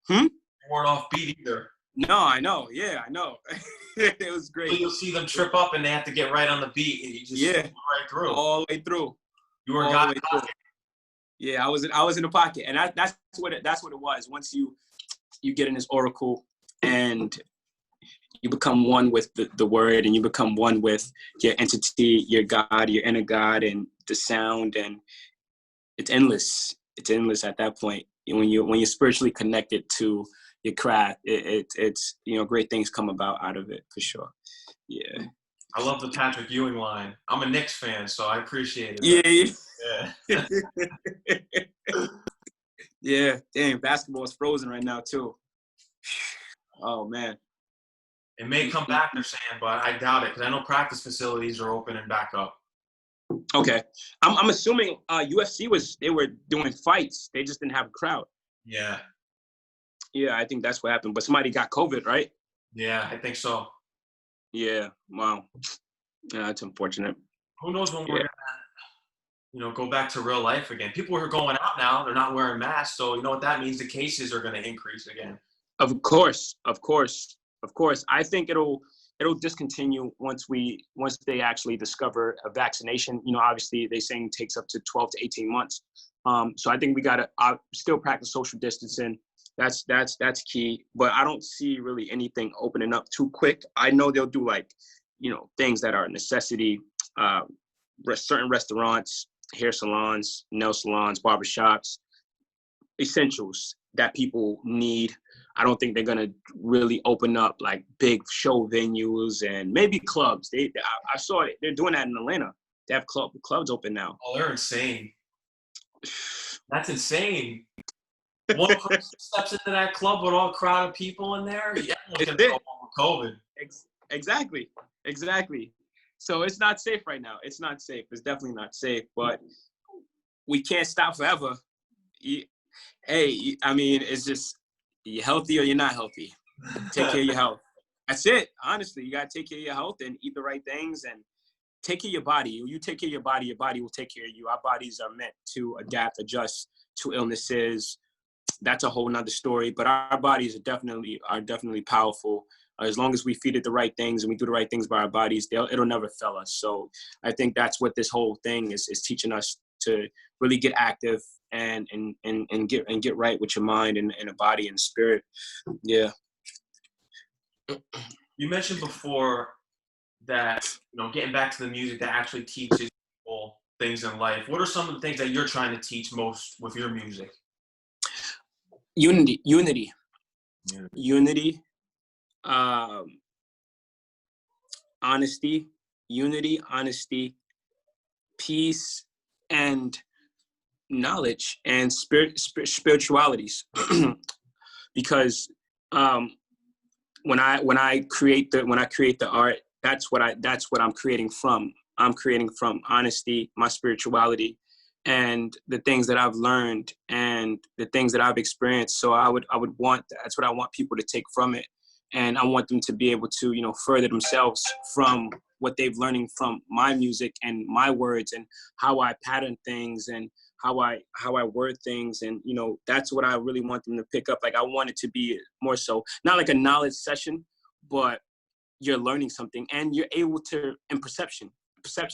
You weren't off beat either. No, I know. Yeah, I know. It was great. So you'll see them trip up and they have to get right on the beat, and you just right through. All the way through. You were all the way through. Yeah, I was in the pocket, and that's what it was. Once you get in this oracle and you become one with the word, and you become one with your entity, your God, your inner God, and the sound, and it's endless. It's endless at that point. When you're spiritually connected to your craft, it's great things come about out of it for sure. Yeah. I love the Patrick Ewing line. I'm a Knicks fan, so I appreciate it. Yeah. Yeah. Dang, basketball is frozen right now too. Oh man. It may come back, they're saying, but I doubt it, because I know practice facilities are open and back up. Okay. I'm assuming UFC they were doing fights. They just didn't have a crowd. Yeah. Yeah, I think that's what happened. But somebody got COVID, right? Yeah, I think so. Yeah. Wow. Yeah, that's unfortunate. Who knows when we're gonna, go back to real life again? People are going out now. They're not wearing masks, so you know what that means? The cases are going to increase again. Of course. I think it'll discontinue once they actually discover a vaccination. Obviously they're saying it takes up to 12 to 18 months. So I think we gotta still practice social distancing. That's key. But I don't see really anything opening up too quick. I know they'll do things that are a necessity. Certain restaurants, hair salons, nail salons, barbershops, essentials that people need. I don't think they're gonna really open up like big show venues and maybe clubs. I saw it. They're doing that in Atlanta. They have clubs open now. Oh, they're insane. That's insane. One person steps into that club with all crowd of people in there. Yeah, gonna go over COVID. Exactly. So it's not safe right now. It's not safe. It's definitely not safe. But we can't stop forever. It's just, you're healthy or you're not healthy. Take care of your health. That's it. Honestly, you got to take care of your health and eat the right things and take care of your body. When you take care of your body will take care of you. Our bodies are meant to adapt, adjust to illnesses. That's a whole nother story. But our bodies are definitely powerful. As long as we feed it the right things and we do the right things by our bodies, it'll never fail us. So I think that's what this whole thing is teaching us, to really get active and get right with your mind and a body and spirit. Yeah. You mentioned before that, getting back to the music that actually teaches people things in life. What are some of the things that you're trying to teach most with your music? Unity. Honesty, peace, and knowledge and spiritualities. Because when I create the art, that's what I'm creating from. I'm creating from honesty, my spirituality, and the things that I've learned and the things that I've experienced. So that's what I want people to take from it. And I want them to be able to, further themselves from what they've learning from my music and my words and how I pattern things and how I word things. And, that's what I really want them to pick up. Like, I want it to be more so, not like a knowledge session, but you're learning something and you're able to, and perception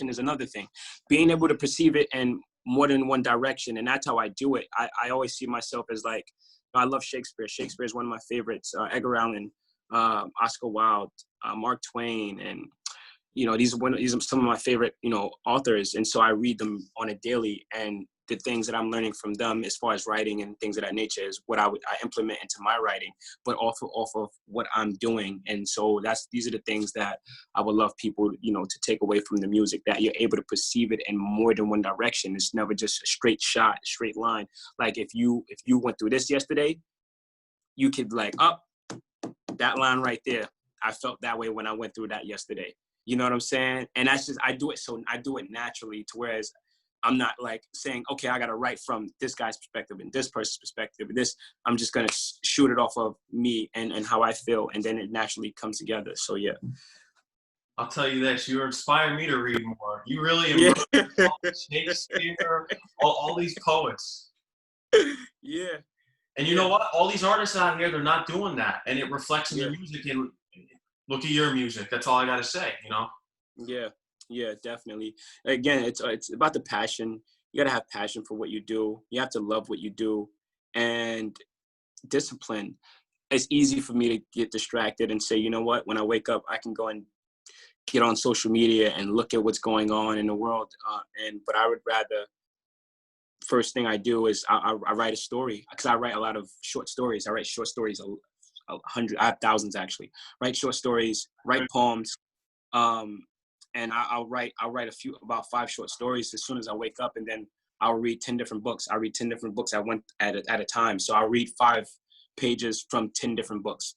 is another thing. Being able to perceive it and more than one direction, and that's how I do it. I always see myself as like, I love Shakespeare. Shakespeare is one of my favorites. Edgar Allan, Oscar Wilde, Mark Twain, and these are some of my favorite authors. And so I read them on a daily, and the things that I'm learning from them as far as writing and things of that nature is what I implement into my writing, but off of what I'm doing. And so these are the things that I would love people, to take away from the music, that you're able to perceive it in more than one direction. It's never just a straight shot, straight line. Like if you went through this yesterday, you could like, that line right there, I felt that way when I went through that yesterday. You know what I'm saying? And that's just, I do it naturally, to whereas I'm not like saying, okay, I got to write from this guy's perspective and this person's perspective. I'm just going to shoot it off of me and how I feel. And then it naturally comes together. So, yeah. I'll tell you this, you inspire me to read more. You really embrace Shakespeare, all these poets. Yeah. And you know what? All these artists out here, they're not doing that. And it reflects in their music. And look at your music. That's all I got to say, Yeah, definitely. Again, it's about the passion. You got to have passion for what you do. You have to love what you do, and discipline. It's easy for me to get distracted and say, you know what, when I wake up, I can go and get on social media and look at what's going on in the world. But I would rather, first thing I do is I write a story, because I write a lot of short stories. I write short stories, 100, I have thousands actually. Write short stories, write poems. And I'll write about 5 short stories as soon as I wake up, and then I'll read 10 different books. I read 10 different books at a time. So I'll read 5 pages from 10 different books.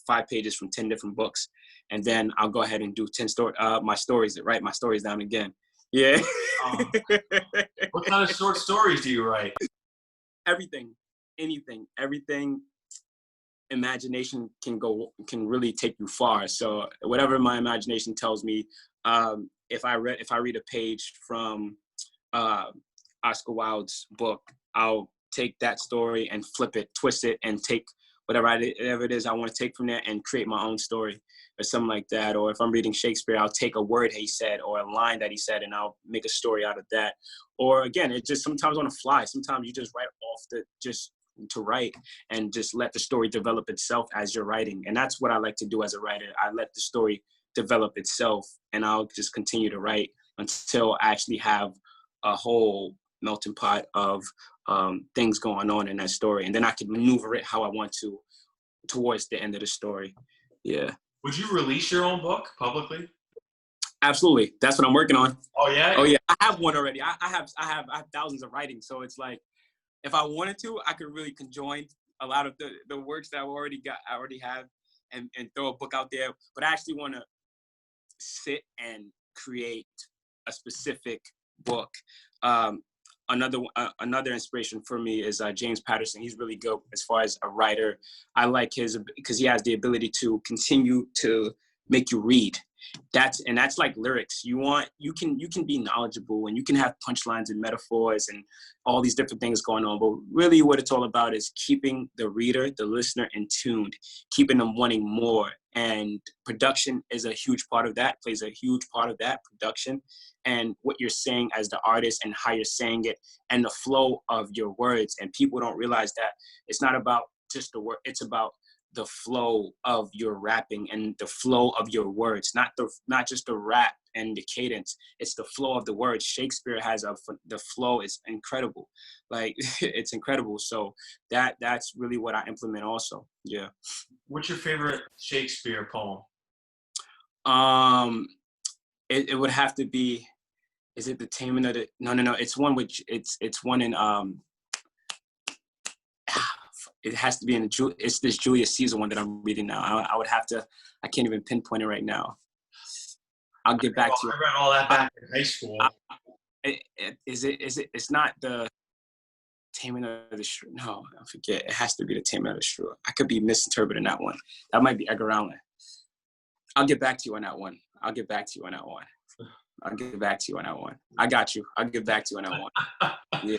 5 pages from 10 different books. And then I'll go ahead and do 10 my stories, write my stories down again. Yeah. What kind of short stories do you write? Everything, anything, everything. Imagination can really take you far. So whatever my imagination tells me, if I read a page from Oscar Wilde's book, I'll take that story and flip it, twist it, and take whatever it is I want to take from there and create my own story or something like that. Or if I'm reading Shakespeare, I'll take a word he said or a line that he said, and I'll make a story out of that. Or again, it just sometimes on the fly. Sometimes you just write off to write and just let the story develop itself as you're writing. And that's what I like to do as a writer. I let the story develop itself, and I'll just continue to write until I actually have a whole melting pot of things going on in that story. And then I can maneuver it how I want to towards the end of the story. Yeah. Would you release your own book publicly? Absolutely. That's what I'm working on. Oh yeah? Oh yeah. I have one already. I have thousands of writings. So it's like, if I wanted to, I could really conjoin a lot of the works that I already have and throw a book out there. But I actually want to sit and create a specific book. Another inspiration for me is James Patterson. He's really good as far as a writer. I like his, because he has the ability to continue to make you read. That's like lyrics. You can be knowledgeable and you can have punchlines and metaphors and all these different things going on. But really what it's all about is keeping the reader, the listener in tuned, keeping them wanting more. And production is a huge part of that, plays a huge part of that, production, and what you're saying as the artist and how you're saying it and the flow of your words. And people don't realize that it's not about just the word, it's about the flow of your rapping and the flow of your words, not just the rap and the cadence. It's the flow of the words. Shakespeare has the flow is incredible, like it's incredible. So that's really what I implement also. Yeah. What's your favorite Shakespeare poem? It would have to be. Is it the Taming of the? No. It's one which it's one in It has to be it's this Julius Caesar one that I'm reading now. I would have to, I can't even pinpoint it right now. I'll get back to you. I read all that back in high school. It's not the Taming of the Shrew. No, I forget. It has to be the Taming of the Shrew. I could be misinterpreting that one. That might be Edgar Allan. I'll get back to you on that one. I got you. I'll get back to you on that one. Yeah.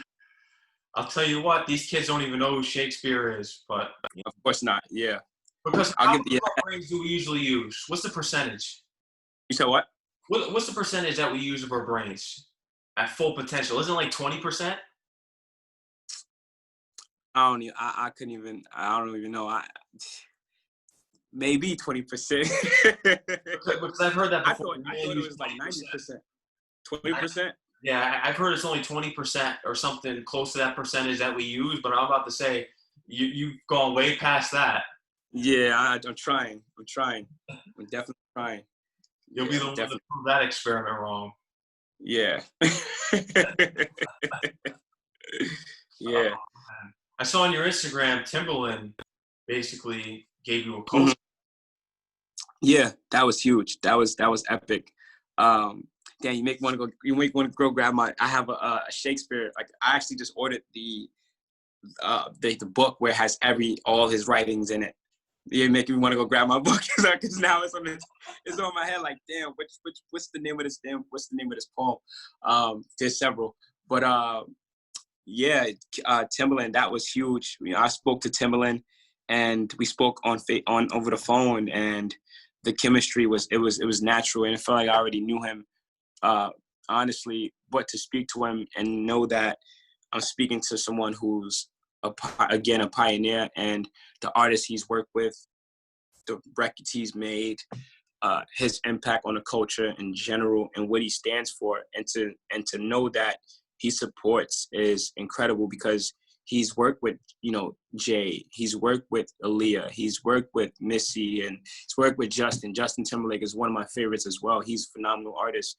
I'll tell you what, these kids don't even know who Shakespeare is, but of course not. Yeah. Because how much of our brains do we usually use? What's the percentage? You said what? What's the percentage that we use of our brains? at full potential? Isn't it like 20%? I couldn't even, I don't even know. Maybe 20%. Because I've heard that before. I thought it was like 90%. 20%? Yeah, I've heard it's only 20% or something close to that percentage that we use, but I'm about to say you've gone way past that. Yeah, I'm trying. I'm definitely trying. You'll be the one to prove that experiment wrong. Yeah. Yeah. Oh, I saw on your Instagram, Timbaland basically gave you a coach. Yeah, that was huge. That was epic. Damn, you make want to go grab my. I have a Shakespeare. Like I actually just ordered the book where it has all his writings in it. You make me want to go grab my book because now it's on my head. Like, damn, what's the name of this poem? There's several, but yeah, Timbaland, that was huge. You know, I spoke to Timbaland, and we spoke on over the phone, and the chemistry was natural, and it felt like I already knew him, honestly. But to speak to him and know that I'm speaking to someone who's a pioneer, and the artists he's worked with, the records he's made, his impact on the culture in general, and what he stands for, and to know that he supports is incredible, because he's worked with, Jay, he's worked with Aaliyah, he's worked with Missy, and he's worked with Justin. Justin Timberlake is one of my favorites as well. He's a phenomenal artist.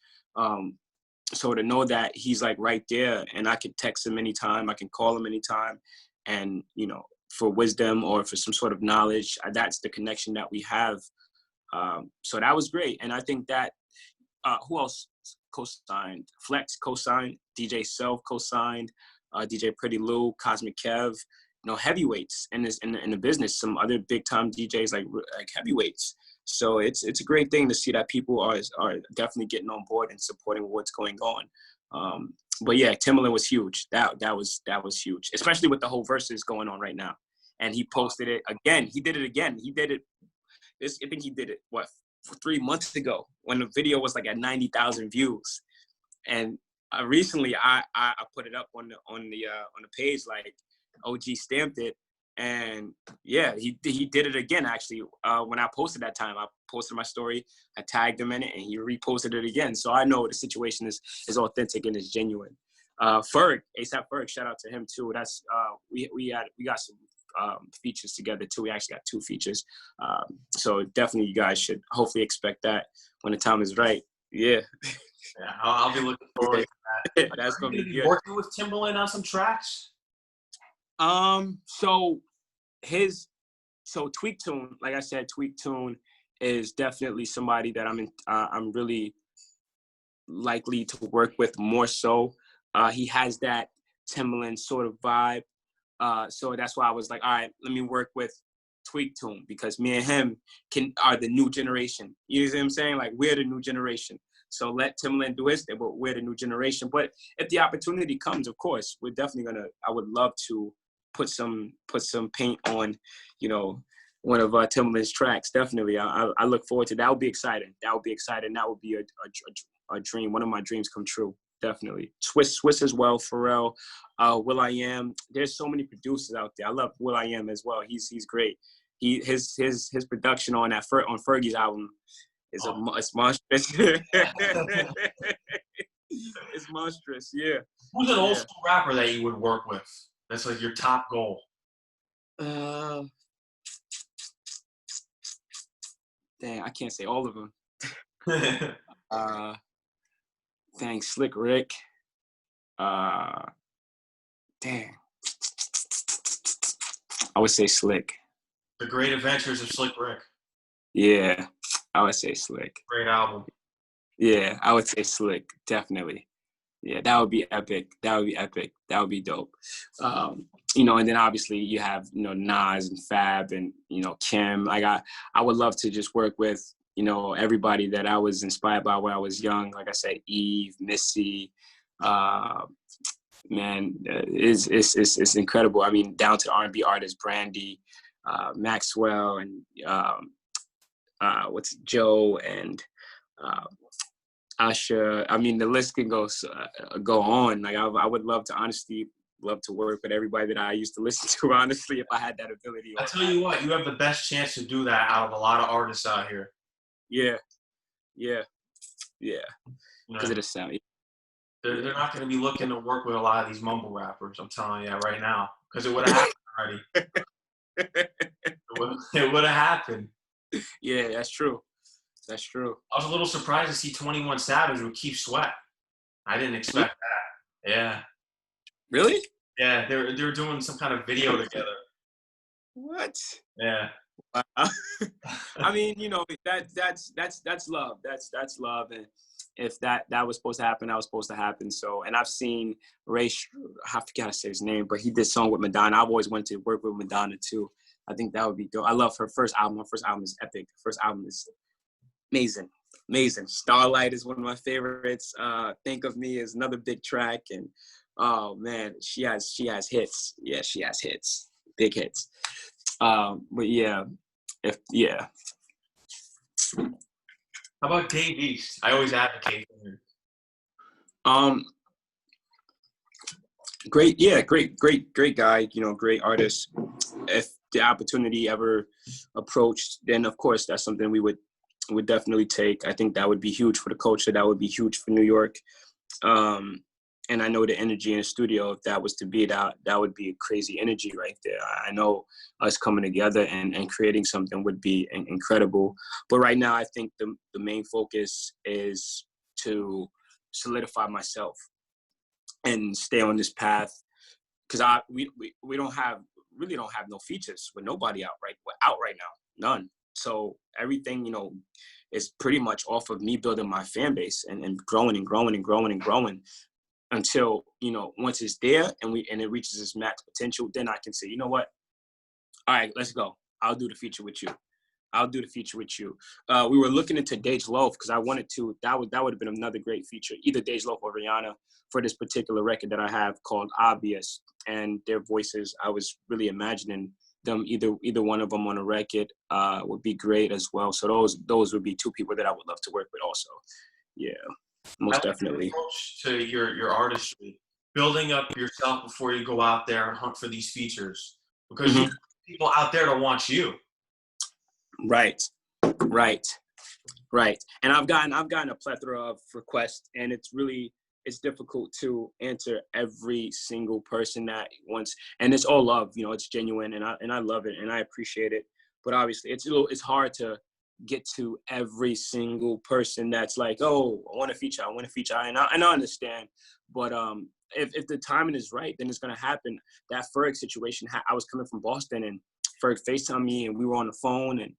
So to know that he's like right there, and I can text him anytime, I can call him anytime, and, for wisdom or for some sort of knowledge, that's the connection that we have. So that was great. And I think that, who else co-signed? Flex co-signed, DJ Self co-signed, DJ Pretty Lou, Cosmic Kev, heavyweights in the business, some other big time DJs like heavyweights. So it's a great thing to see that people are definitely getting on board and supporting what's going on. But yeah, Timbaland was huge. That was huge, especially with the whole verses going on right now. And he posted it again. He did it again. He did it. I think he did it 3 months ago when the video was like at 90,000 views. And recently I put it up on the page, like OG stamped it. And yeah, he did it again. Actually, when I posted that time, I posted my story, I tagged him in it, and he reposted it again. So I know the situation is authentic and is genuine. Ferg, ASAP Ferg, shout out to him too. That's we got some features together too. We actually got 2 features. So definitely, you guys should hopefully expect that when the time is right. Yeah. Yeah, I'll be looking forward to that. That's gonna be good. Working with Timbaland on some tracks. So Tweak Tune, like I said, Tweak Tune is definitely somebody that I'm really likely to work with more so. He has that Timbaland sort of vibe. So that's why I was like, all right, let me work with Tweak Tune, because me and him are the new generation. You know what I'm saying? Like, we're the new generation. So let Timbaland do his thing, but we're the new generation. But if the opportunity comes, of course, we're definitely I would love to put some paint on, one of Timbaland's tracks. Definitely. I look forward to that. That would be exciting. That would be a dream. One of my dreams come true. Definitely. Swiss as well, Pharrell, will.i.am. There's so many producers out there. I love will.i.am as well. He's great. His production on Fergie's album is it's monstrous. It's monstrous, yeah. Who's an old school rapper that you would work with? That's like your top goal. Dang, I can't say all of them. Dang, Slick Rick. Dang. I would say Slick. The Great Adventures of Slick Rick. Yeah, I would say Slick. Great album. Yeah, I would say Slick, definitely. Yeah, that would be epic. That would be dope. And then obviously you have, Nas and Fab and, Kim. Like I would love to just work with, everybody that I was inspired by when I was young. Like I said, Eve, Missy, man, it's incredible. I mean, down to the R&B artists, Brandy, Maxwell, and Joe, and Usher. I mean, the list can go on. Like I would love to honestly love to work with everybody that I used to listen to. Honestly, if I had that ability. I tell you what, you have the best chance to do that out of a lot of artists out here. Yeah, yeah, yeah. Because Yeah. of the sound. They're not going to be looking to work with a lot of these mumble rappers. I'm telling you that right now, because it would have happened already. It would have happened. Yeah, that's true. That's true. I was a little surprised to see 21 Savage with Keith Sweat. I didn't expect that. Yeah. Really? Yeah, they're doing some kind of video together. What? Yeah. I mean, you know, that's love. That's love, and if that was supposed to happen, that was supposed to happen. So, and I've seen Ray, I forgot to say his name, but he did a song with Madonna. I've always wanted to work with Madonna too. I think that would be dope. I love her first album. Her first album is epic. The first album is amazing, amazing. Starlight is one of my favorites. Think of Me is another big track, and oh man, she has hits. Yeah, she has hits, big hits. But yeah, yeah. How about Dave East? I always advocate for him. Great guy. You know, great artist. If the opportunity ever approached, then of course that's something we would definitely take. I think that would be huge for the culture. That would be huge for New York. And I know the energy in the studio, if that was to be that would be a crazy energy right there. I know us coming together and creating something would be incredible. But right now, I think the main focus is to solidify myself and stay on this path. Because we don't have no features with nobody out right now, none. So everything, you know, is pretty much off of me building my fan base and growing and growing and growing and growing until, you know, once it's there and it reaches its max potential, then I can say, you know what? All right, let's go. I'll do the feature with you. We were looking into Dej Loaf because I wanted to. That would have been another great feature, either Dej Loaf or Rihanna, for this particular record that I have called Obvious. And their voices, I was really imagining them either one of them on a record would be great as well. So those would be two people that I would love to work with also. Yeah, most definitely. Approach to your artistry, building up yourself before you go out there and hunt for these features, because you have people out there to want you. Right. And I've gotten a plethora of requests, and it's difficult to answer every single person that wants, and it's all love, you know, it's genuine, and I love it and I appreciate it. But obviously it's hard to get to every single person that's like, oh, I want to feature, and I understand. But if the timing is right, then it's gonna happen. That Ferg situation, I was coming from Boston, and Ferg FaceTimed me, and we were on the phone, and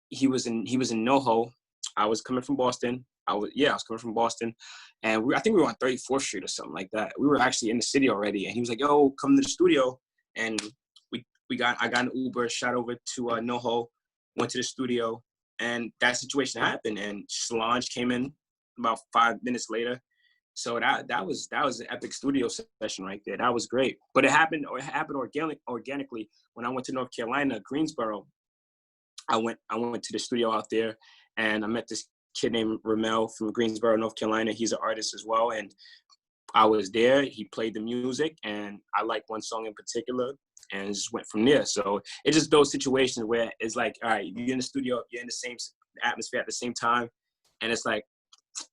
he was in NoHo. I was coming from Boston. I was coming from Boston, and I think we were on 34th Street or something like that. We were actually in the city already, and he was like, "Yo, come to the studio." And I got an Uber, shot over to NoHo, went to the studio, and that situation happened. And Solange came in about 5 minutes later. So that was an epic studio session right there. That was great. But it happened organically when I went to North Carolina, Greensboro. I went to the studio out there, and I met this kid named Ramel from Greensboro, North Carolina. He's an artist as well, and I was there. He played the music, and I liked one song in particular, and it just went from there. So it's just those situations where it's like, all right, you're in the studio, you're in the same atmosphere at the same time, and it's like,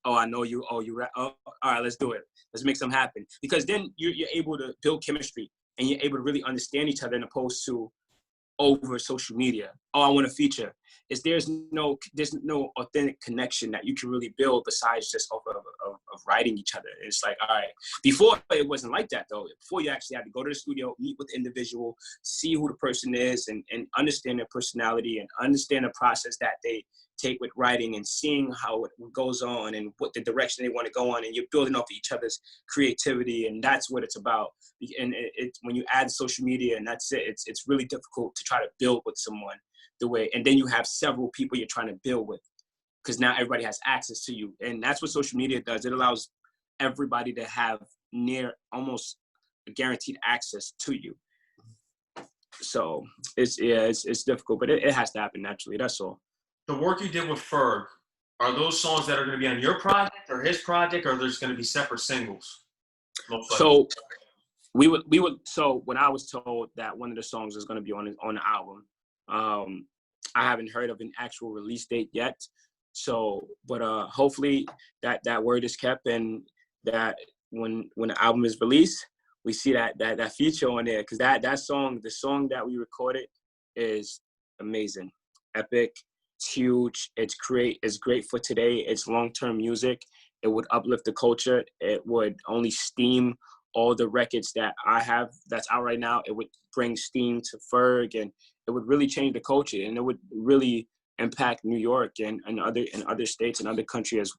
oh, I know you. Oh, you rap. Oh, all right, let's do it. Let's make something happen. Because then you're able to build chemistry, and you're able to really understand each other, as opposed to over social media. Oh, I want to feature. There's no authentic connection that you can really build besides just of writing each other. It's like, all right. Before, it wasn't like that though. Before, you actually had to go to the studio, meet with the individual, see who the person is, and understand their personality and understand the process that they take with writing, and seeing how it goes on and what the direction they want to go on, and you're building off each other's creativity, and that's what it's about. And when you add social media, and that's it, it's really difficult to try to build with someone the way, and then you have several people you're trying to build with, because now everybody has access to you, and that's what social media does. It allows everybody to have near almost guaranteed access to you. So it's difficult, but it has to happen naturally. That's all. The work you did with Ferg, Are those songs that are going to be on your project or his project, or there's going to be separate singles? So so when I was told that one of the songs was going to be on the album, I haven't heard of an actual release date yet. So, but hopefully that word is kept, and that when the album is released, we see that feature on there, because that song, the song that we recorded, is amazing, epic. It's huge. It's great. It's great for today. It's long-term music. It would uplift the culture. It would only steam all the records that I have that's out right now. It would bring steam to Ferg, and it would really change the culture, and it would really impact New York and other states and other countries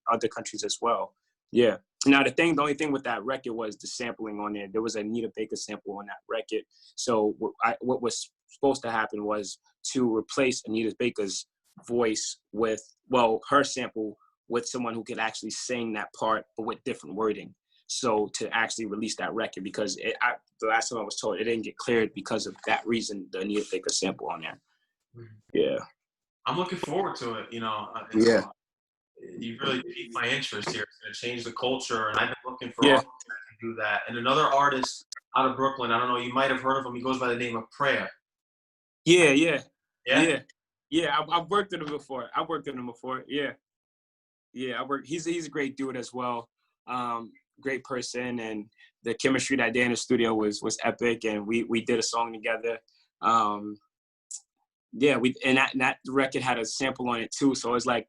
as well. Yeah. Now the only thing with that record was the sampling on there. There was a Anita Baker sample on that record. So what was supposed to happen was to replace Anita Baker's voice with, well, her sample with someone who could actually sing that part, but with different wording. So to actually release that record, because the last time I was told, it didn't get cleared because of that reason, the Anita Baker sample on there. Yeah. I'm looking forward to it. You know, Yeah. You really piqued my interest here. It's going to change the culture, and I've been looking for Yeah. artists that can do that. And another artist out of Brooklyn, I don't know, you might have heard of him. He goes by the name of Prayer. Yeah. Yeah? Yeah. I've worked with him before. Yeah. Yeah. He's a great dude as well. Great person, and the chemistry that day in the studio was epic, and we did a song together. Yeah, that record had a sample on it too, so it's like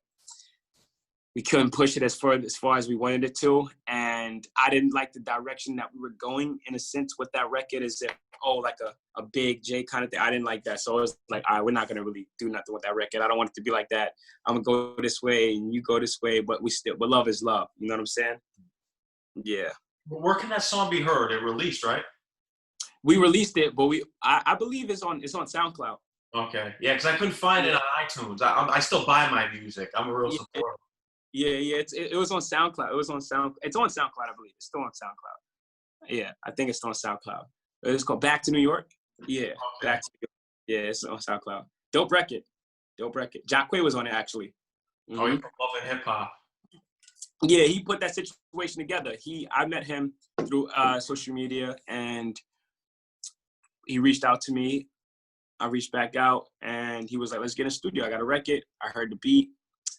we couldn't push it as far as we wanted it to, and I didn't like the direction that we were going, in a sense, with that record. Is that like a big J kind of thing? I didn't like that, so it was like, all right, we're not gonna really do nothing with that record. I don't want it to be like that. I'm gonna go this way and you go this way, but but love is love. You know what I'm saying? Yeah. Where can that song be heard? It released, right? We released it, but I believe it's on SoundCloud. Okay. Yeah, because I couldn't find it on iTunes. I still buy my music. I'm a real supporter. Yeah. It was on SoundCloud. It's on SoundCloud, I believe. It's still on SoundCloud. Yeah, I think it's on SoundCloud. It's called Back to New York. Yeah, okay. Back to New York. Yeah, it's on SoundCloud. Dope record. Jacquay was on it, actually. Mm-hmm. Oh, you're from Love and Hip Hop. Yeah, he put that situation together. I met him through social media, and he reached out to me. I reached back out, and he was like, let's get in the studio. I got a record. I heard the beat,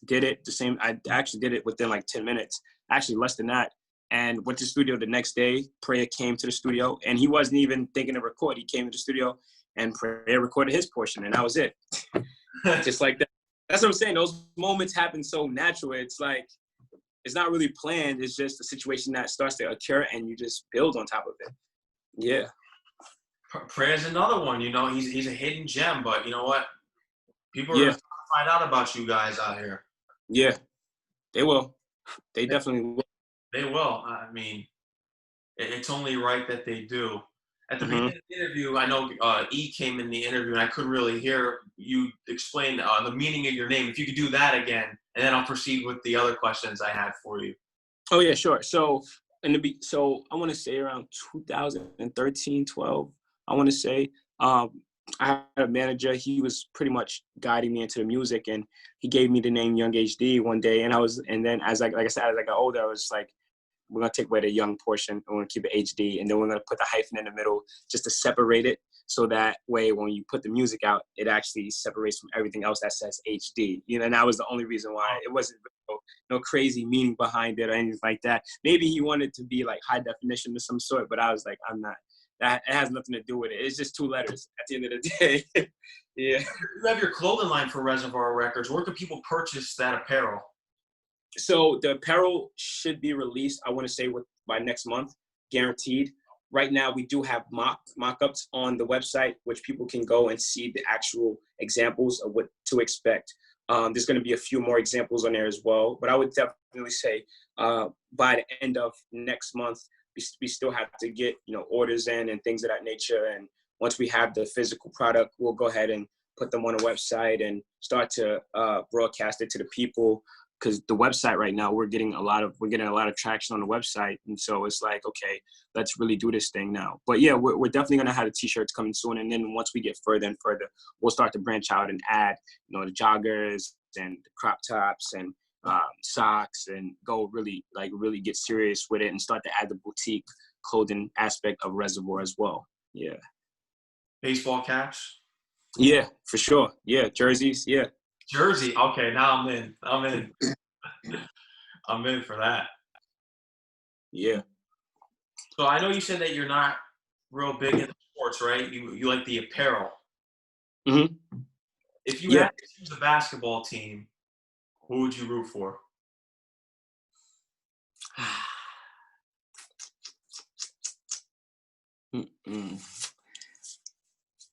did it the same. I actually did it within like 10 minutes, actually less than that, and went to the studio the next day. Prayer came to the studio, and he wasn't even thinking to record. He came to the studio, and Prayer recorded his portion, and that was it. Just like that. That's what I'm saying. Those moments happen so natural. It's like, it's not really planned. It's just a situation that starts to occur, and you just build on top of it. Yeah. Prayer's another one. You know, he's a hidden gem, but you know what? People are going to find out about you guys out here. Yeah, they will. They definitely will. They will. I mean, it's only right that they do. At the beginning of the interview, I know E came in the interview, and I couldn't really hear you explain the meaning of your name. If you could do that again, and then I'll proceed with the other questions I had for you. Oh, yeah, sure. So I want to say around 2013, 12, I want to say, I had a manager. He was pretty much guiding me into the music, and he gave me the name Young HD one day. And then as I said, as I got older, I was like, we're going to take away the young portion, and we're going to keep it HD, and then we're going to put the hyphen in the middle just to separate it, so that way when you put the music out, it actually separates from everything else that says HD. You know, and that was the only reason why. It wasn't no crazy meaning behind it or anything like that. Maybe he wanted to be like high definition of some sort, but I was like, I'm not. That it has nothing to do with it. It's just two letters at the end of the day. Yeah. You have your clothing line for Reservoir Records. Where can people purchase that apparel? So the apparel should be released, I want to say, by next month, guaranteed. Right now, we do have mock-ups on the website, which people can go and see the actual examples of what to expect. There's going to be a few more examples on there as well. But I would definitely say by the end of next month, we still have to get, orders in and things of that nature. And once we have the physical product, we'll go ahead and put them on the website and start to broadcast it to the people. Because the website right now, we're getting a lot of traction on the website, and so it's like, okay, let's really do this thing now. But yeah, we're definitely gonna have the t-shirts coming soon, and then once we get further and further, we'll start to branch out and add, the joggers and the crop tops and socks and go really get serious with it and start to add the boutique clothing aspect of Reservoir as well. Yeah. Baseball caps? Yeah, for sure. Yeah, jerseys. Yeah. Jersey. Okay, now I'm in. I'm in for that. Yeah. So I know you said that you're not real big into sports, right? You like the apparel. Mm-hmm. If you had to choose a basketball team, who would you root for?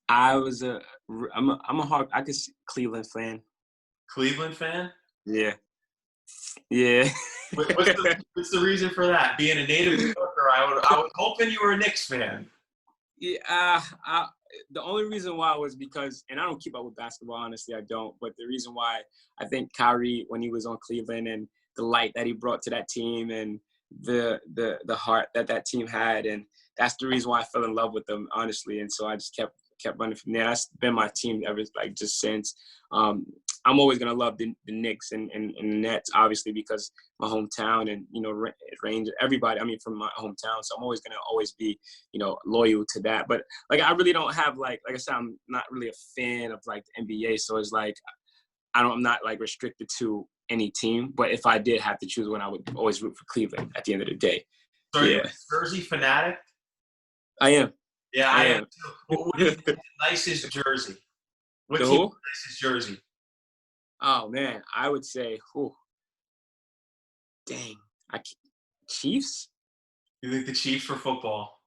I could see Cleveland fan. Cleveland fan? Yeah. Yeah. What's the reason for that? Being a native New Yorker, I was hoping you were a Knicks fan. Yeah, the only reason why was because, and I don't keep up with basketball, honestly, I don't. But the reason why I think Kyrie, when he was on Cleveland, and the light that he brought to that team, and the heart that team had, and that's the reason why I fell in love with them, honestly. And so I just kept running from there. That's been my team ever, just since. I'm always gonna love the Knicks and the Nets, obviously, because my hometown and Rangers, everybody. I mean, from my hometown, so I'm always gonna be loyal to that. But I really don't have like I said, I'm not really a fan of the NBA. So it's I'm not restricted to any team. But if I did have to choose one, I would always root for Cleveland at the end of the day. So are you a jersey fanatic? I am. Yeah, I am too. What do you think the nicest jersey? What team is the nicest jersey? Oh man, I would say, Chiefs. You think the Chiefs for football?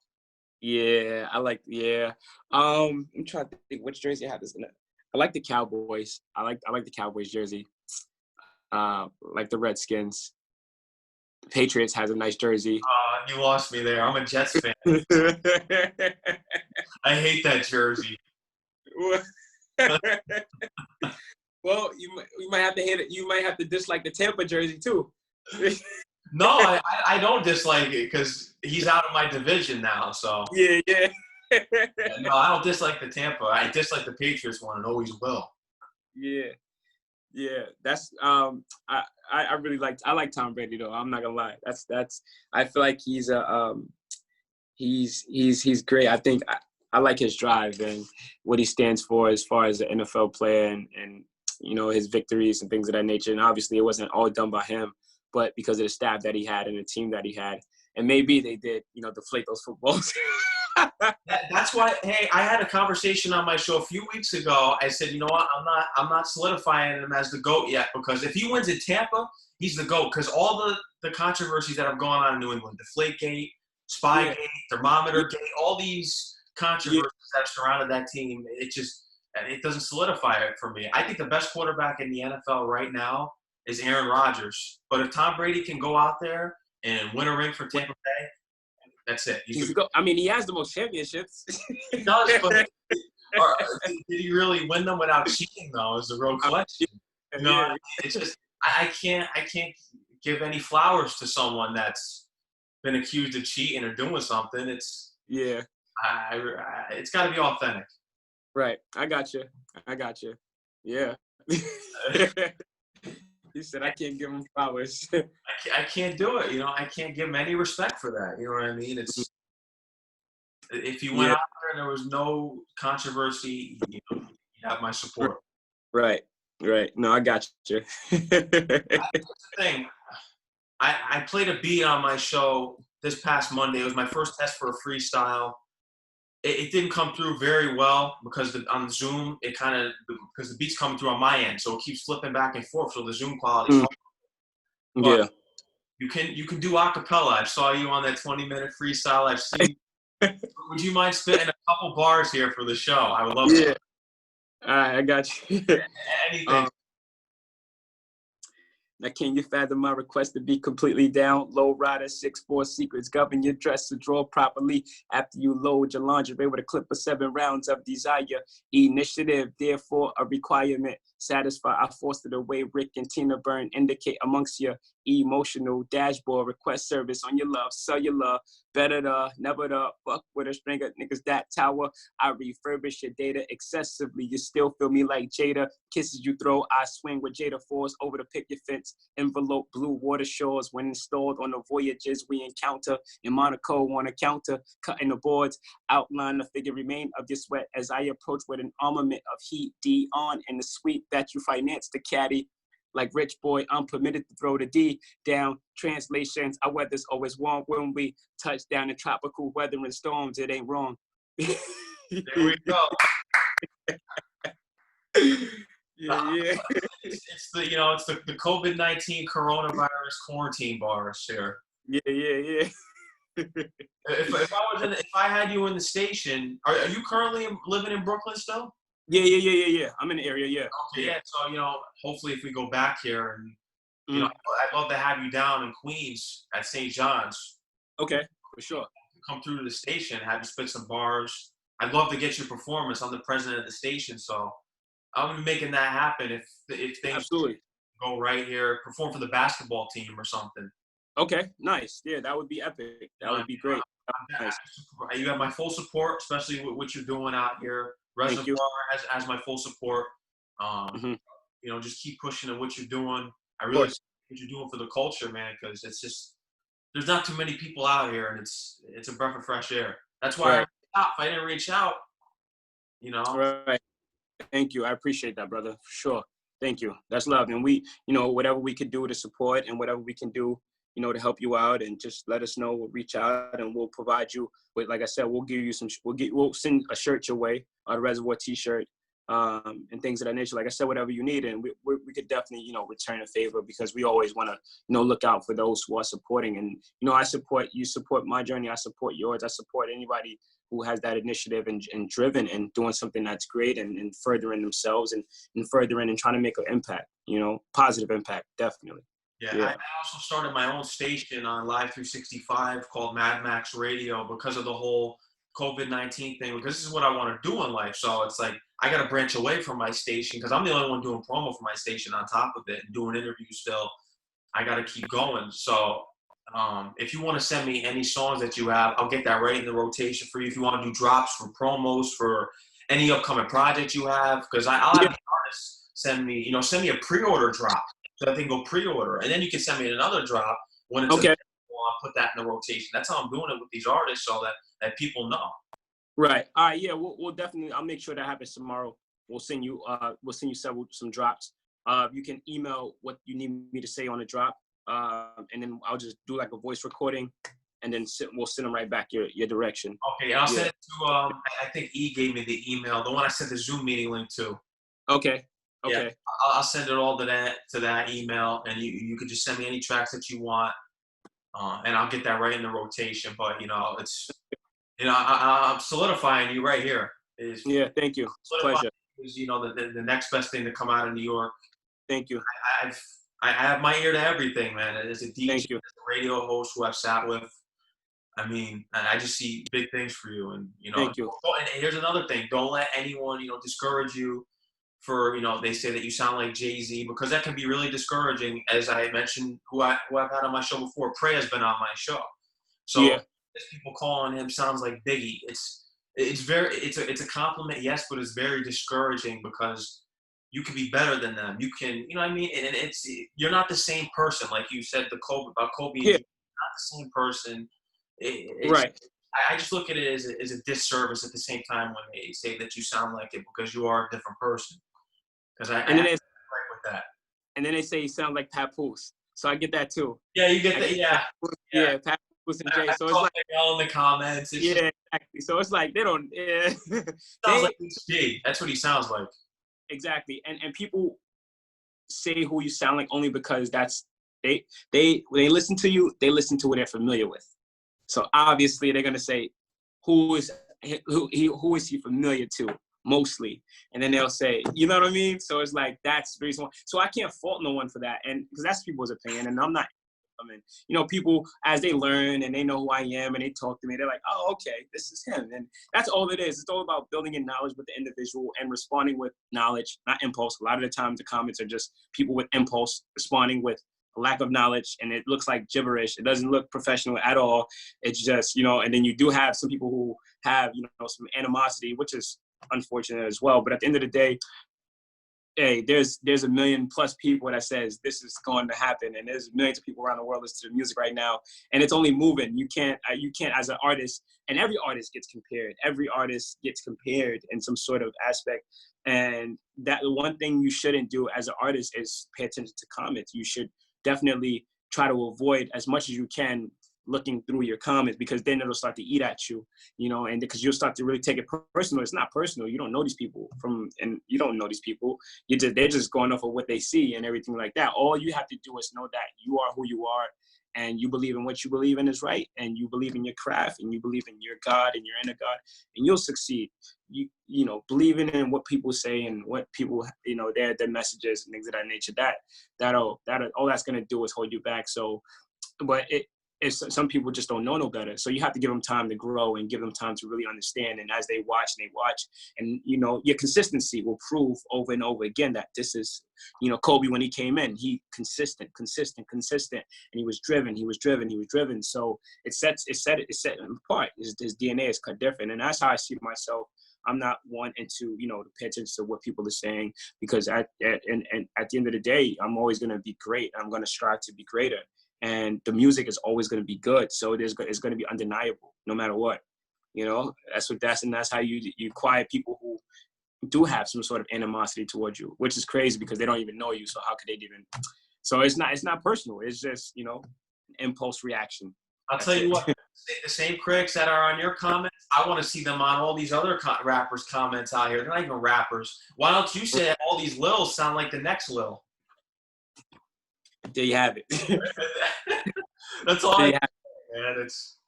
Yeah, I'm trying to think which jersey I have this in it. I like the Cowboys. I like the Cowboys jersey. Like the Redskins. The Patriots has a nice jersey. You lost me there. I'm a Jets fan. I hate that jersey. Well, you might have to hate it. You might have to dislike the Tampa jersey too. No, I don't dislike it because he's out of my division now. So yeah. No, I don't dislike the Tampa. I dislike the Patriots one and always will. Yeah. That's I really like Tom Brady though. I'm not gonna lie. That's I feel like he's he's great. I think I like his drive and what he stands for as far as an NFL player and his victories and things of that nature. And obviously it wasn't all done by him, but because of the staff that he had and the team that he had. And maybe they did, deflate those footballs. That's why, hey, I had a conversation on my show a few weeks ago. I said, you know what, I'm not solidifying him as the GOAT yet because if he wins at Tampa, he's the GOAT. Because all the controversies that have gone on in New England, Deflategate, Spygate, Thermometer Gate, all these controversies that have surrounded that team, it doesn't solidify it for me. I think the best quarterback in the NFL right now is Aaron Rodgers. But if Tom Brady can go out there and win a ring for Tampa Bay, that's it. He has the most championships. He does, but did he really win them without cheating, though, is the real question. It's just I can't give any flowers to someone that's been accused of cheating or doing something. It's got to be authentic. Right. I got you. Yeah. He said, I can't give him flowers. I can't do it. I can't give him any respect for that. You know what I mean? It's if you went out there and there was no controversy, you have my support. Right. No, I got you. That's the thing. I played a beat on my show this past Monday. It was my first test for a freestyle. It didn't come through very well because on Zoom, because the beat's coming through on my end, so it keeps flipping back and forth. So the Zoom quality. Yeah. You can do acapella. I saw you on that 20-minute freestyle. I've seen. Would you mind spitting a couple bars here for the show? I would love to. All right, I got you. Anything. Now, can you fathom my request to be completely down? Low rider, 6'4" secrets, govern your dress to draw properly. After you load your lingerie with a clip of 7 rounds of desire. Initiative, therefore, a requirement. Satisfy, I forced it away. Rick and Tina Burn indicate amongst your emotional dashboard. Request service on your love, cellular. Better to never to fuck with a stringer, niggas that tower. I refurbish your data excessively. You still feel me like Jada. Kisses you throw, I swing with Jada force over the picket fence. Envelope blue water shores when installed on the voyages we encounter. In Monaco on a counter, cutting the boards. Outline the figure remain of your sweat as I approach with an armament of heat. D on and the suite that you finance the caddy. Like rich boy, I'm permitted to throw the D down. Translations, our weather's always warm. When we touch down in tropical weather and storms, it ain't wrong. There we go. Yeah. It's the it's the COVID-19 coronavirus quarantine bars here. Yeah. If I had you in the station, are you currently living in Brooklyn still? Yeah. I'm in the area, yeah. Okay, yeah. So, hopefully if we go back here and, I'd love to have you down in Queens at St. John's. Okay, for sure. Come through to the station, have you spit some bars. I'd love to get your performance. I'm the president of the station, so I'm gonna be making that happen if things Absolutely go right here. Perform for the basketball team or something. Okay, nice. Yeah, that would be epic. That would be great. Nice. You have my full support, especially with what you're doing out here. Reservoir has my full support. Just keep pushing at what you're doing. I really like what you're doing for the culture, man, because it's just there's not too many people out here, and it's a breath of fresh air. That's why if I didn't reach out, Right. Thank you. I appreciate that, brother. For sure. Thank you. That's love. And we, whatever we can do to support and whatever we can do, to help you out and just let us know. We'll reach out and we'll provide you with, like I said, we'll give you we'll send a shirt your way, a Reservoir t-shirt, and things of that nature. Like I said, whatever you need. And we could definitely, return a favor because we always want to, look out for those who are supporting. And, I support, you support my journey. I support yours. I support anybody who has that initiative and driven and doing something that's great and furthering themselves and furthering and trying to make an impact, positive impact, definitely. Yeah, I also started my own station on Live 365 called Mad Max Radio because of the whole COVID-19 thing, because this is what I want to do in life. So it's like I got to branch away from my station because I'm the only one doing promo for my station on top of it and doing interviews still. I got to keep going. So if you want to send me any songs that you have, I'll get that right in the rotation for you. If you want to do drops for promos for any upcoming project you have, because I'll have the artists send me a pre-order drop. So I think go pre-order, and then you can send me another drop when it's available. I'll put that in the rotation. That's how I'm doing it with these artists, so that people know. Right. All right. Yeah. We'll definitely. I'll make sure that happens tomorrow. We'll send you some drops. You can email what you need me to say on the drop, and then I'll just do like a voice recording, and then we'll send them right back your direction. Okay. I'll send it to. I think E gave me the email, the one I sent the Zoom meeting link to. Okay. Yeah, I'll send it all to that email, and you could just send me any tracks that you want, and I'll get that right in the rotation. But it's I'm solidifying you right here. Thank you. Pleasure. Is the next best thing to come out of New York. Thank you. I have my ear to everything, man. As a DJ, as you. a radio host who I've sat with, I mean, I just see big things for you, and Thank you. And here's another thing: don't let anyone discourage you. For they say that you sound like Jay-Z, because that can be really discouraging. As I mentioned, who I've had on my show before, Prey has been on my show. So there's people calling him sounds like Biggie. It's a compliment, yes, but it's very discouraging because you can be better than them. You can, what I mean? And you're not the same person, like you said about Kobe. You're not the same person. Right. I just look at it as a disservice at the same time when they say that you sound like it, because you are a different person. Because I right with that. And then they say you sound like Papoose. So I get that too. Yeah, you get that. Yeah, Papoose and Jay. So it's like all in the comments. Exactly. So it's like they don't. Sounds like G. That's what he sounds like. Exactly. And people say who you sound like only because that's when they listen to you, they listen to what they're familiar with. So obviously they're gonna say, who is he familiar to mostly? And then they'll say, you know what I mean? So it's like that's the reason why. So I can't fault no one for that, and because that's people's opinion, and I'm not. I mean, people as they learn and they know who I am and they talk to me, they're like, oh, okay, this is him, and that's all it is. It's all about building in knowledge with the individual and responding with knowledge, not impulse. A lot of the times the comments are just people with impulse responding with lack of knowledge, and it looks like gibberish. It doesn't look professional at all. It's just, you know, and then you do have some people who have, you know, some animosity, which is unfortunate as well. But at the end of the day, hey, there's a million plus people that says this is going to happen, and there's millions of people around the world listening to music right now, and it's only moving. You can't as an artist, and every artist gets compared. Every artist gets compared in some sort of aspect, and that the one thing you shouldn't do as an artist is pay attention to comments. You should definitely try to avoid as much as you can looking through your comments, because then it'll start to eat at you, you know, and because you'll start to really take it personal. It's not personal. You don't know these people and you don't know these people. They're just going off of what they see and everything like that. All you have to do is know that you are who you are, and you believe in what you believe in is right, and you believe in your craft, and you believe in your God and your inner God, and you'll succeed. You know, believing in what people say and what people, you know, their messages and things of that nature, that'll all that's gonna do is hold you back. So, but some people just don't know no better. So you have to give them time to grow and give them time to really understand. And as they watch, and, you know, your consistency will prove over and over again that this is, you know, Kobe, when he came in, he consistent, and he was driven. So it set him apart. His DNA is cut different. And that's how I see myself. I'm not wanting to, you know, to pay attention to what people are saying, because at the end of the day, I'm always going to be great. I'm going to strive to be greater. And the music is always going to be good. So it's going to be undeniable no matter what, you know. That's how you quiet people who do have some sort of animosity towards you, which is crazy because they don't even know you. So how could they even? So it's not personal. It's just, you know, impulse reaction. I'll tell you what, the same critics that are on your comments, I want to see them on all these other rappers' comments out here. They're not even rappers. Why don't you say that all these Lils sound like the next Lil? There you have it. That's all I have, man. It's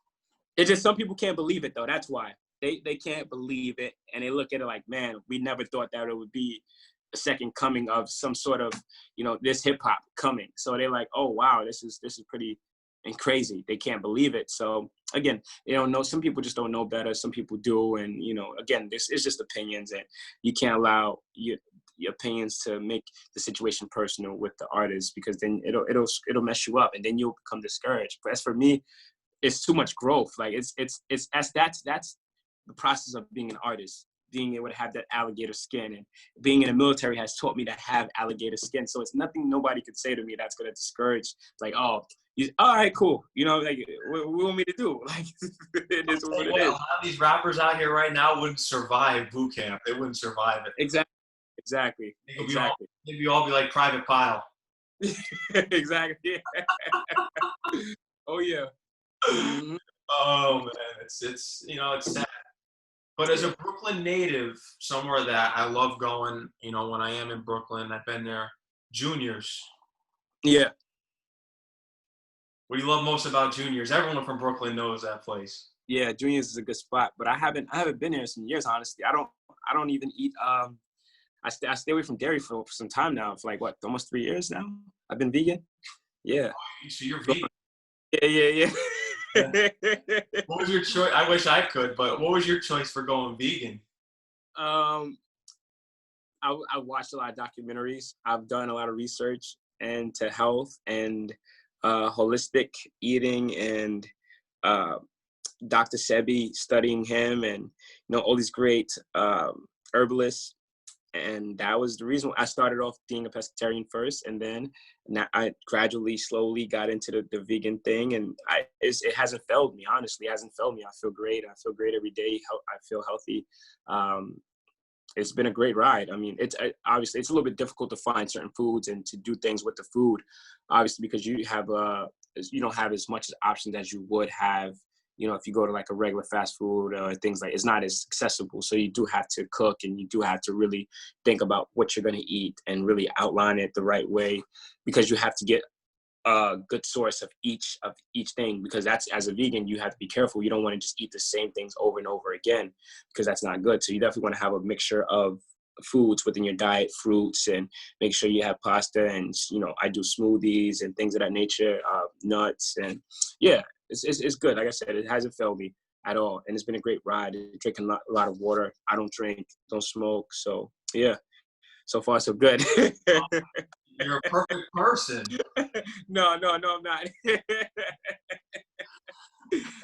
just some people can't believe it, though. That's why. They can't believe it, and they look at it like, man, we never thought that it would be a second coming of some sort of, you know, this hip hop coming. So they're like, oh wow, this is pretty and crazy. They can't believe it. So again, they don't know. Some people just don't know better. Some people do, and, you know, again, this is just opinions, and you can't allow your opinions to make the situation personal with the artist, because then it'll mess you up, and then you'll become discouraged. But as for me, it's too much growth. Like that's the process of being an artist, being able to have that alligator skin, and being in the military has taught me to have alligator skin. So it's nothing nobody could say to me that's going to discourage. Like, oh, all right, cool. You know, like, what do you want me to do? Like, it is what it is. A lot of these rappers out here right now wouldn't survive boot camp. They wouldn't survive it. Exactly. Maybe all be like Private Pile. Exactly. Yeah. Oh yeah. Mm-hmm. Oh man, it's you know, it's sad. But as a Brooklyn native, somewhere that I love going, you know, when I am in Brooklyn, I've been there. Juniors. Yeah. What do you love most about Juniors? Everyone from Brooklyn knows that place. Yeah, Juniors is a good spot, but I haven't been there in some years, honestly. I don't even eat. I stay away from dairy for some time now. For like what, almost 3 years now. I've been vegan. Yeah. So you're vegan. Yeah. What was your choice? I wish I could, but what was your choice for going vegan? I watched a lot of documentaries. I've done a lot of research into health and holistic eating, and Dr. Sebi, studying him, and, you know, all these great herbalists. And that was the reason I started off being a pescatarian first, and then now I gradually, slowly got into the vegan thing, and it hasn't failed me. Honestly, it hasn't failed me. I feel great. I feel great every day. I feel healthy. It's been a great ride. I mean, obviously it's a little bit difficult to find certain foods and to do things with the food, obviously, because you don't have as much options as you would have, you know, if you go to like a regular fast food or things like, it's not as accessible. So you do have to cook, and you do have to really think about what you're going to eat and really outline it the right way, because you have to get a good source of each thing, because that's, as a vegan, you have to be careful. You don't want to just eat the same things over and over again, because that's not good. So you definitely want to have a mixture of foods within your diet, fruits, and make sure you have pasta, and, you know, I do smoothies and things of that nature, nuts, and yeah. It's good. Like I said, it hasn't failed me at all. And it's been a great ride. Drinking a lot of water. I don't drink, don't smoke. So, yeah, so far so good. You're a perfect person. No, I'm not.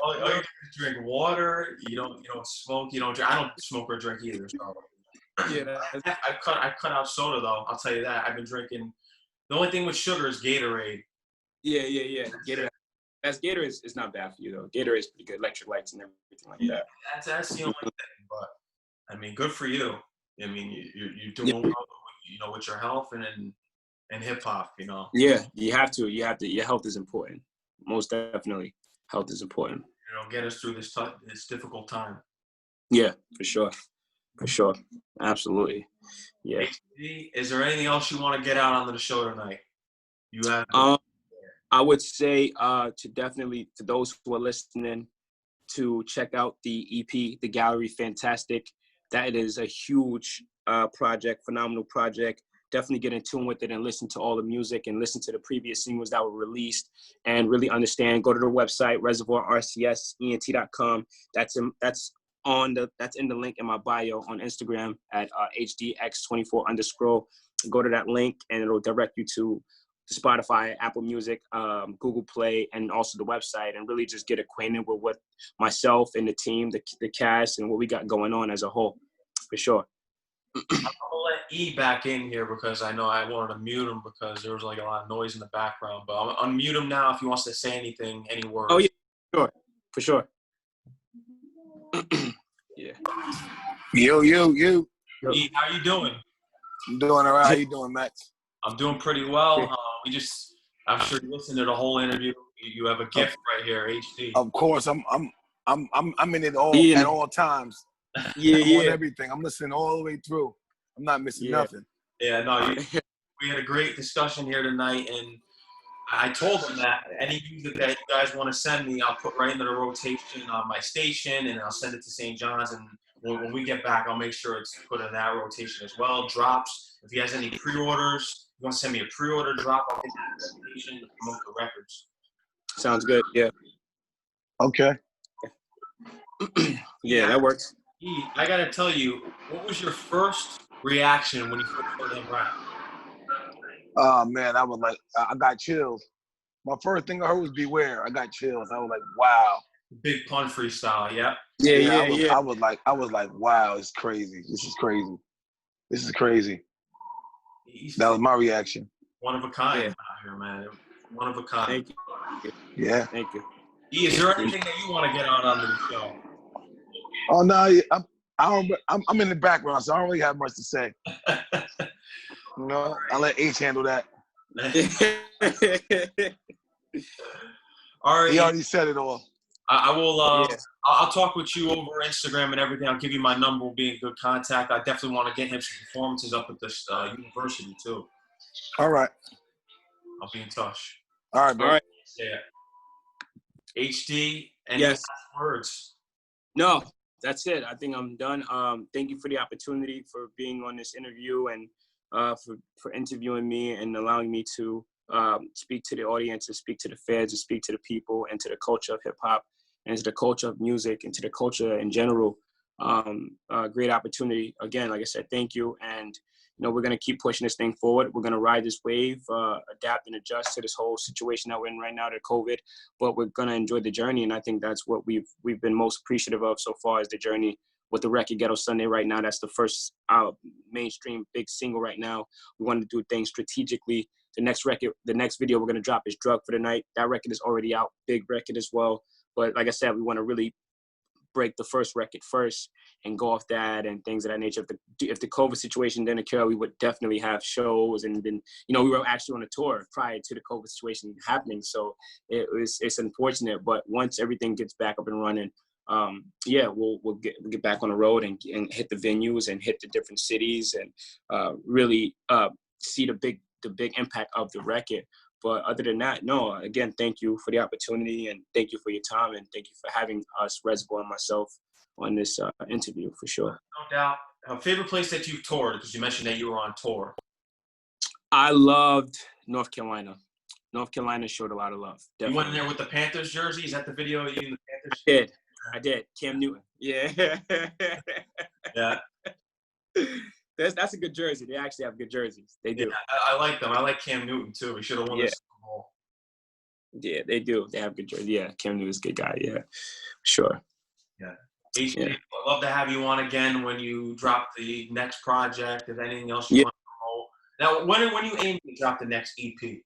All you do is drink water. You don't smoke. You don't drink. I don't smoke or drink either. So Yeah, I cut out soda though. I'll tell you that. I've been drinking. The only thing with sugar is Gatorade. yeah. Gatorade. Gatorade is not bad for you though. Gatorade is pretty good. Electrolytes and everything like that. That's the only thing. But I mean, good for you. I mean, you're doing Yeah. well, with your health and hip hop. Yeah, you have to. Your health is important. Most definitely, health is important. Get us through this difficult time. Yeah, for sure, absolutely. Yeah. Is there anything else you want to get out onto the show tonight? You have. I would say to those who are listening, to check out the EP, the Gallery Fantastique. That is a huge project, phenomenal project. Definitely get in tune with it and listen to all the music and listen to the previous singles that were released and really understand. Go to the website, reservoircsent.com. That's in the link in my bio on Instagram at hdx24_. Go to that link and it'll direct you to Spotify, Apple Music, Google Play, and also the website, and really just get acquainted with what myself and the team, the cast, and what we got going on as a whole, for sure. I'm gonna let E back in here because I know I wanted to mute him because there was like a lot of noise in the background. But I'll unmute him now if he wants to say anything, any words. Oh yeah, sure, for sure. Yeah. Yo. E, how you doing? I'm doing all right. How you doing, Max? I'm doing pretty well. I'm sure you listened to the whole interview. You have a gift right here, HD. Of course, I'm in it all at all times. Yeah, I'm on everything. I'm listening all the way through. I'm not missing nothing. Yeah, no, we had a great discussion here tonight, and I told them that any music that you guys want to send me, I'll put right into the rotation on my station, and I'll send it to St. John's. And when we get back, I'll make sure it's put in that rotation as well. Drops. If you guys have any pre-orders, you want to send me a pre-order drop, I'll get that rotation to promote the records. Sounds good. Yeah. Okay. Yeah, that works. I gotta tell you, what was your first reaction when you first heard him rap? Oh man, I got chills. My first thing I heard was "Beware." I got chills. I was like, wow. Big pun freestyle, yeah. Yeah. I was like, wow, it's crazy. This is crazy. That was my reaction. One of a kind out here, man. One of a kind. Thank you. Yeah. Thank you. E, is there anything that you want to get on the show? Oh no, I'm in the background, so I don't really have much to say. I'll let H handle that. All right. He already said it all. I will. I'll talk with you over Instagram and everything. I'll give you my number. We'll be in good contact. I definitely want to get him some performances up at this university too. All right. I'll be in touch. All right, bro. All right. Yeah. HD. Any last words? No, that's it. I think I'm done. Thank you for the opportunity for being on this interview and for interviewing me and allowing me to speak to the audience and speak to the fans and speak to the people and to the culture of hip hop and to the culture of music and to the culture in general. Great opportunity. Again, like I said, thank you. And we're going to keep pushing this thing forward. We're going to ride this wave, adapt and adjust to this whole situation that we're in right now, to COVID, but we're going to enjoy the journey. And I think that's what we've been most appreciative of so far, is the journey with the record Ghetto Sunday right now. That's the first mainstream big single right now. We want to do things strategically. The next video we're going to drop is Drug for the Night. That record is already out, big record as well. But like I said, we want to really break the first record first and go off that and things of that nature. If the COVID situation didn't occur, we would definitely have shows, and then we were actually on a tour prior to the COVID situation happening. So it's unfortunate, but once everything gets back up and running, we'll get back on the road and hit the venues and hit the different cities and really see the big impact of the record. But other than that, no, again, thank you for the opportunity and thank you for your time and thank you for having us, Reservoir and myself, on this interview, for sure. No doubt. Favorite place that you've toured, because you mentioned that you were on tour. I loved North Carolina. North Carolina showed a lot of love. Definitely. You went in there with the Panthers jersey? Is that the video of you in the Panthers? I did. Cam Newton. Yeah. Yeah. That's a good jersey. They actually have good jerseys. They do. Yeah, I like them. I like Cam Newton too. He should have won the Super Bowl. Yeah, they do. They have good jerseys. Yeah, Cam Newton's a good guy. Yeah, sure. Yeah. HD, I'd love to have you on again when you drop the next project. If anything else you want to promote. Now, when you aim to drop the next EP?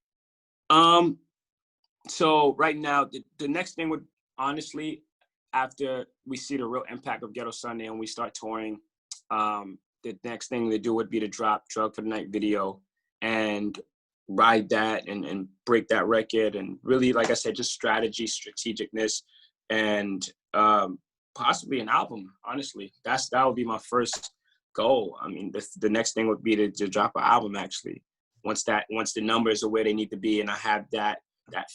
So right now, the next thing would honestly, after we see the real impact of Ghetto Sunday and we start touring, the next thing to do would be to drop Drug for the Night video and ride that and break that record. And really, like I said, just strategicness, and possibly an album, honestly. That would be my first goal. I mean, the next thing would be to drop an album, actually. Once the numbers are where they need to be and I have that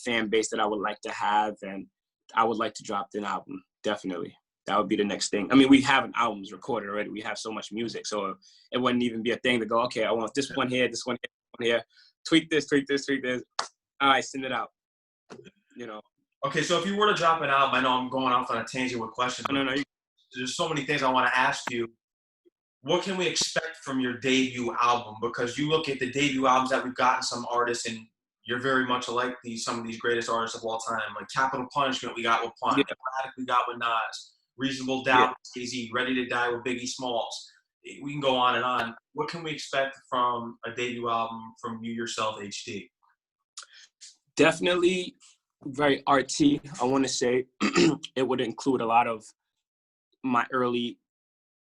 fan base that I would like to have, and I would like to drop an album, definitely. That would be the next thing. I mean, we have albums recorded already. We have so much music, so it wouldn't even be a thing to go, okay, I want this one here, this one here, this one here. Tweak this. All right, send it out. You know. Okay, so if you were to drop an album, I know I'm going off on a tangent with questions. No. There's so many things I want to ask you. What can we expect from your debut album? Because you look at the debut albums that we've gotten some artists, and you're very much like some of these greatest artists of all time. Like Capital Punishment, we got with Pun. Yeah. We got with Nas. Reasonable Doubt, Jay-Z. Ready to Die with Biggie Smalls. We can go on and on. What can we expect from a debut album from you yourself, HD? Definitely very artsy. I want to say it would include a lot of my early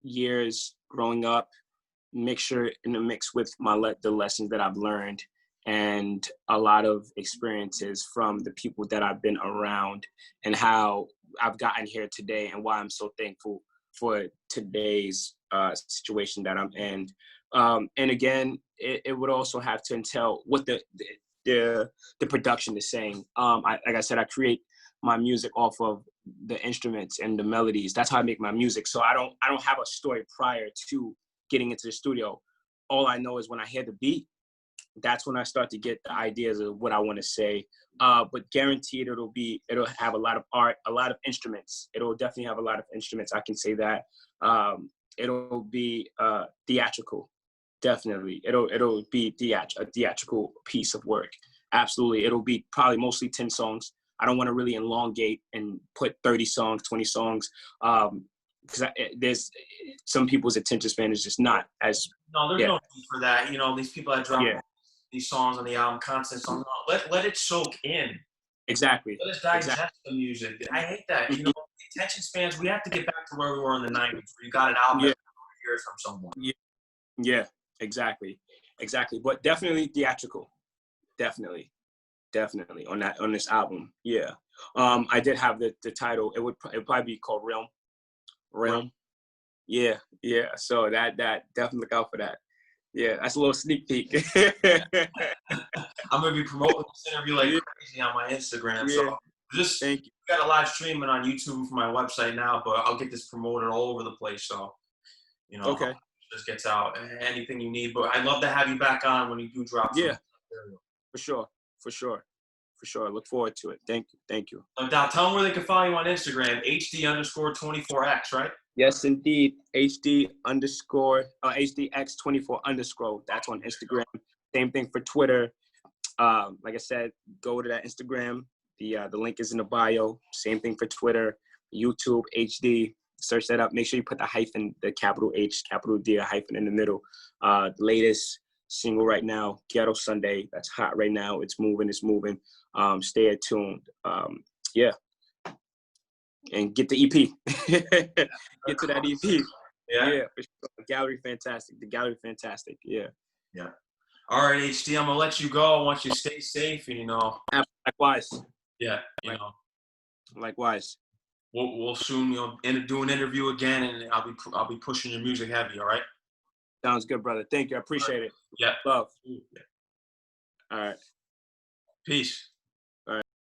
years growing up, mixture in the mix with the lessons that I've learned, and a lot of experiences from the people that I've been around and how I've gotten here today, and why I'm so thankful for today's situation that I'm in. And again, it would also have to entail what the production is saying. Like I said, I create my music off of the instruments and the melodies. That's how I make my music. So I don't have a story prior to getting into the studio. All I know is when I hear the beat, that's when I start to get the ideas of what I want to say. But guaranteed it'll have a lot of art, a lot of instruments. It'll definitely have a lot of instruments. I can say that. It'll be theatrical. Definitely. It'll be a theatrical piece of work. Absolutely. It'll be probably mostly 10 songs. I don't want to really elongate and put 30 songs, 20 songs. Because there's some people's attention span is just not as. No, there's no need for that. You know, these people that drop these songs on the album, constant songs. Let it soak in. Exactly. Let us digest the music. I hate that. You know, attention spans. We have to get back to where we were in the '90s, where you got an album every year from someone. Yeah. Exactly. But definitely theatrical. Definitely on this album. Yeah. I did have the title. It would probably be called Realm. Yeah. So that definitely look out for that. Yeah, that's a little sneak peek. I'm gonna be promoting this interview like crazy on my Instagram. So just thank you. We got a live streaming on YouTube from my website now, but I'll get this promoted all over the place. So, you know, this gets out. Anything you need. But I'd love to have you back on when you do drop. Yeah, for sure. I look forward to it. Thank you. Now, tell them where they can follow you on Instagram. HD_24X, right? Yes, indeed. HDX24_. That's on Instagram. Same thing for Twitter. Like I said, go to that Instagram. The link is in the bio. Same thing for Twitter, YouTube, HD. Search that up. Make sure you put the hyphen, the capital H, capital D, a hyphen in the middle. The latest single right now, Ghetto Sunday. That's hot right now. It's moving. Stay tuned. And get the EP. Get to that EP. Yeah. For sure. Gallery Fantastique. The Gallery Fantastique. Yeah. All right, HD. I'm gonna let you go. I want you to stay safe. And, you know. Likewise. Yeah. You know. Likewise. We'll soon, you know, do an interview again, and I'll be pushing your music heavy. All right. Sounds good, brother. Thank you. I appreciate it. Yeah. Love. All right. Peace.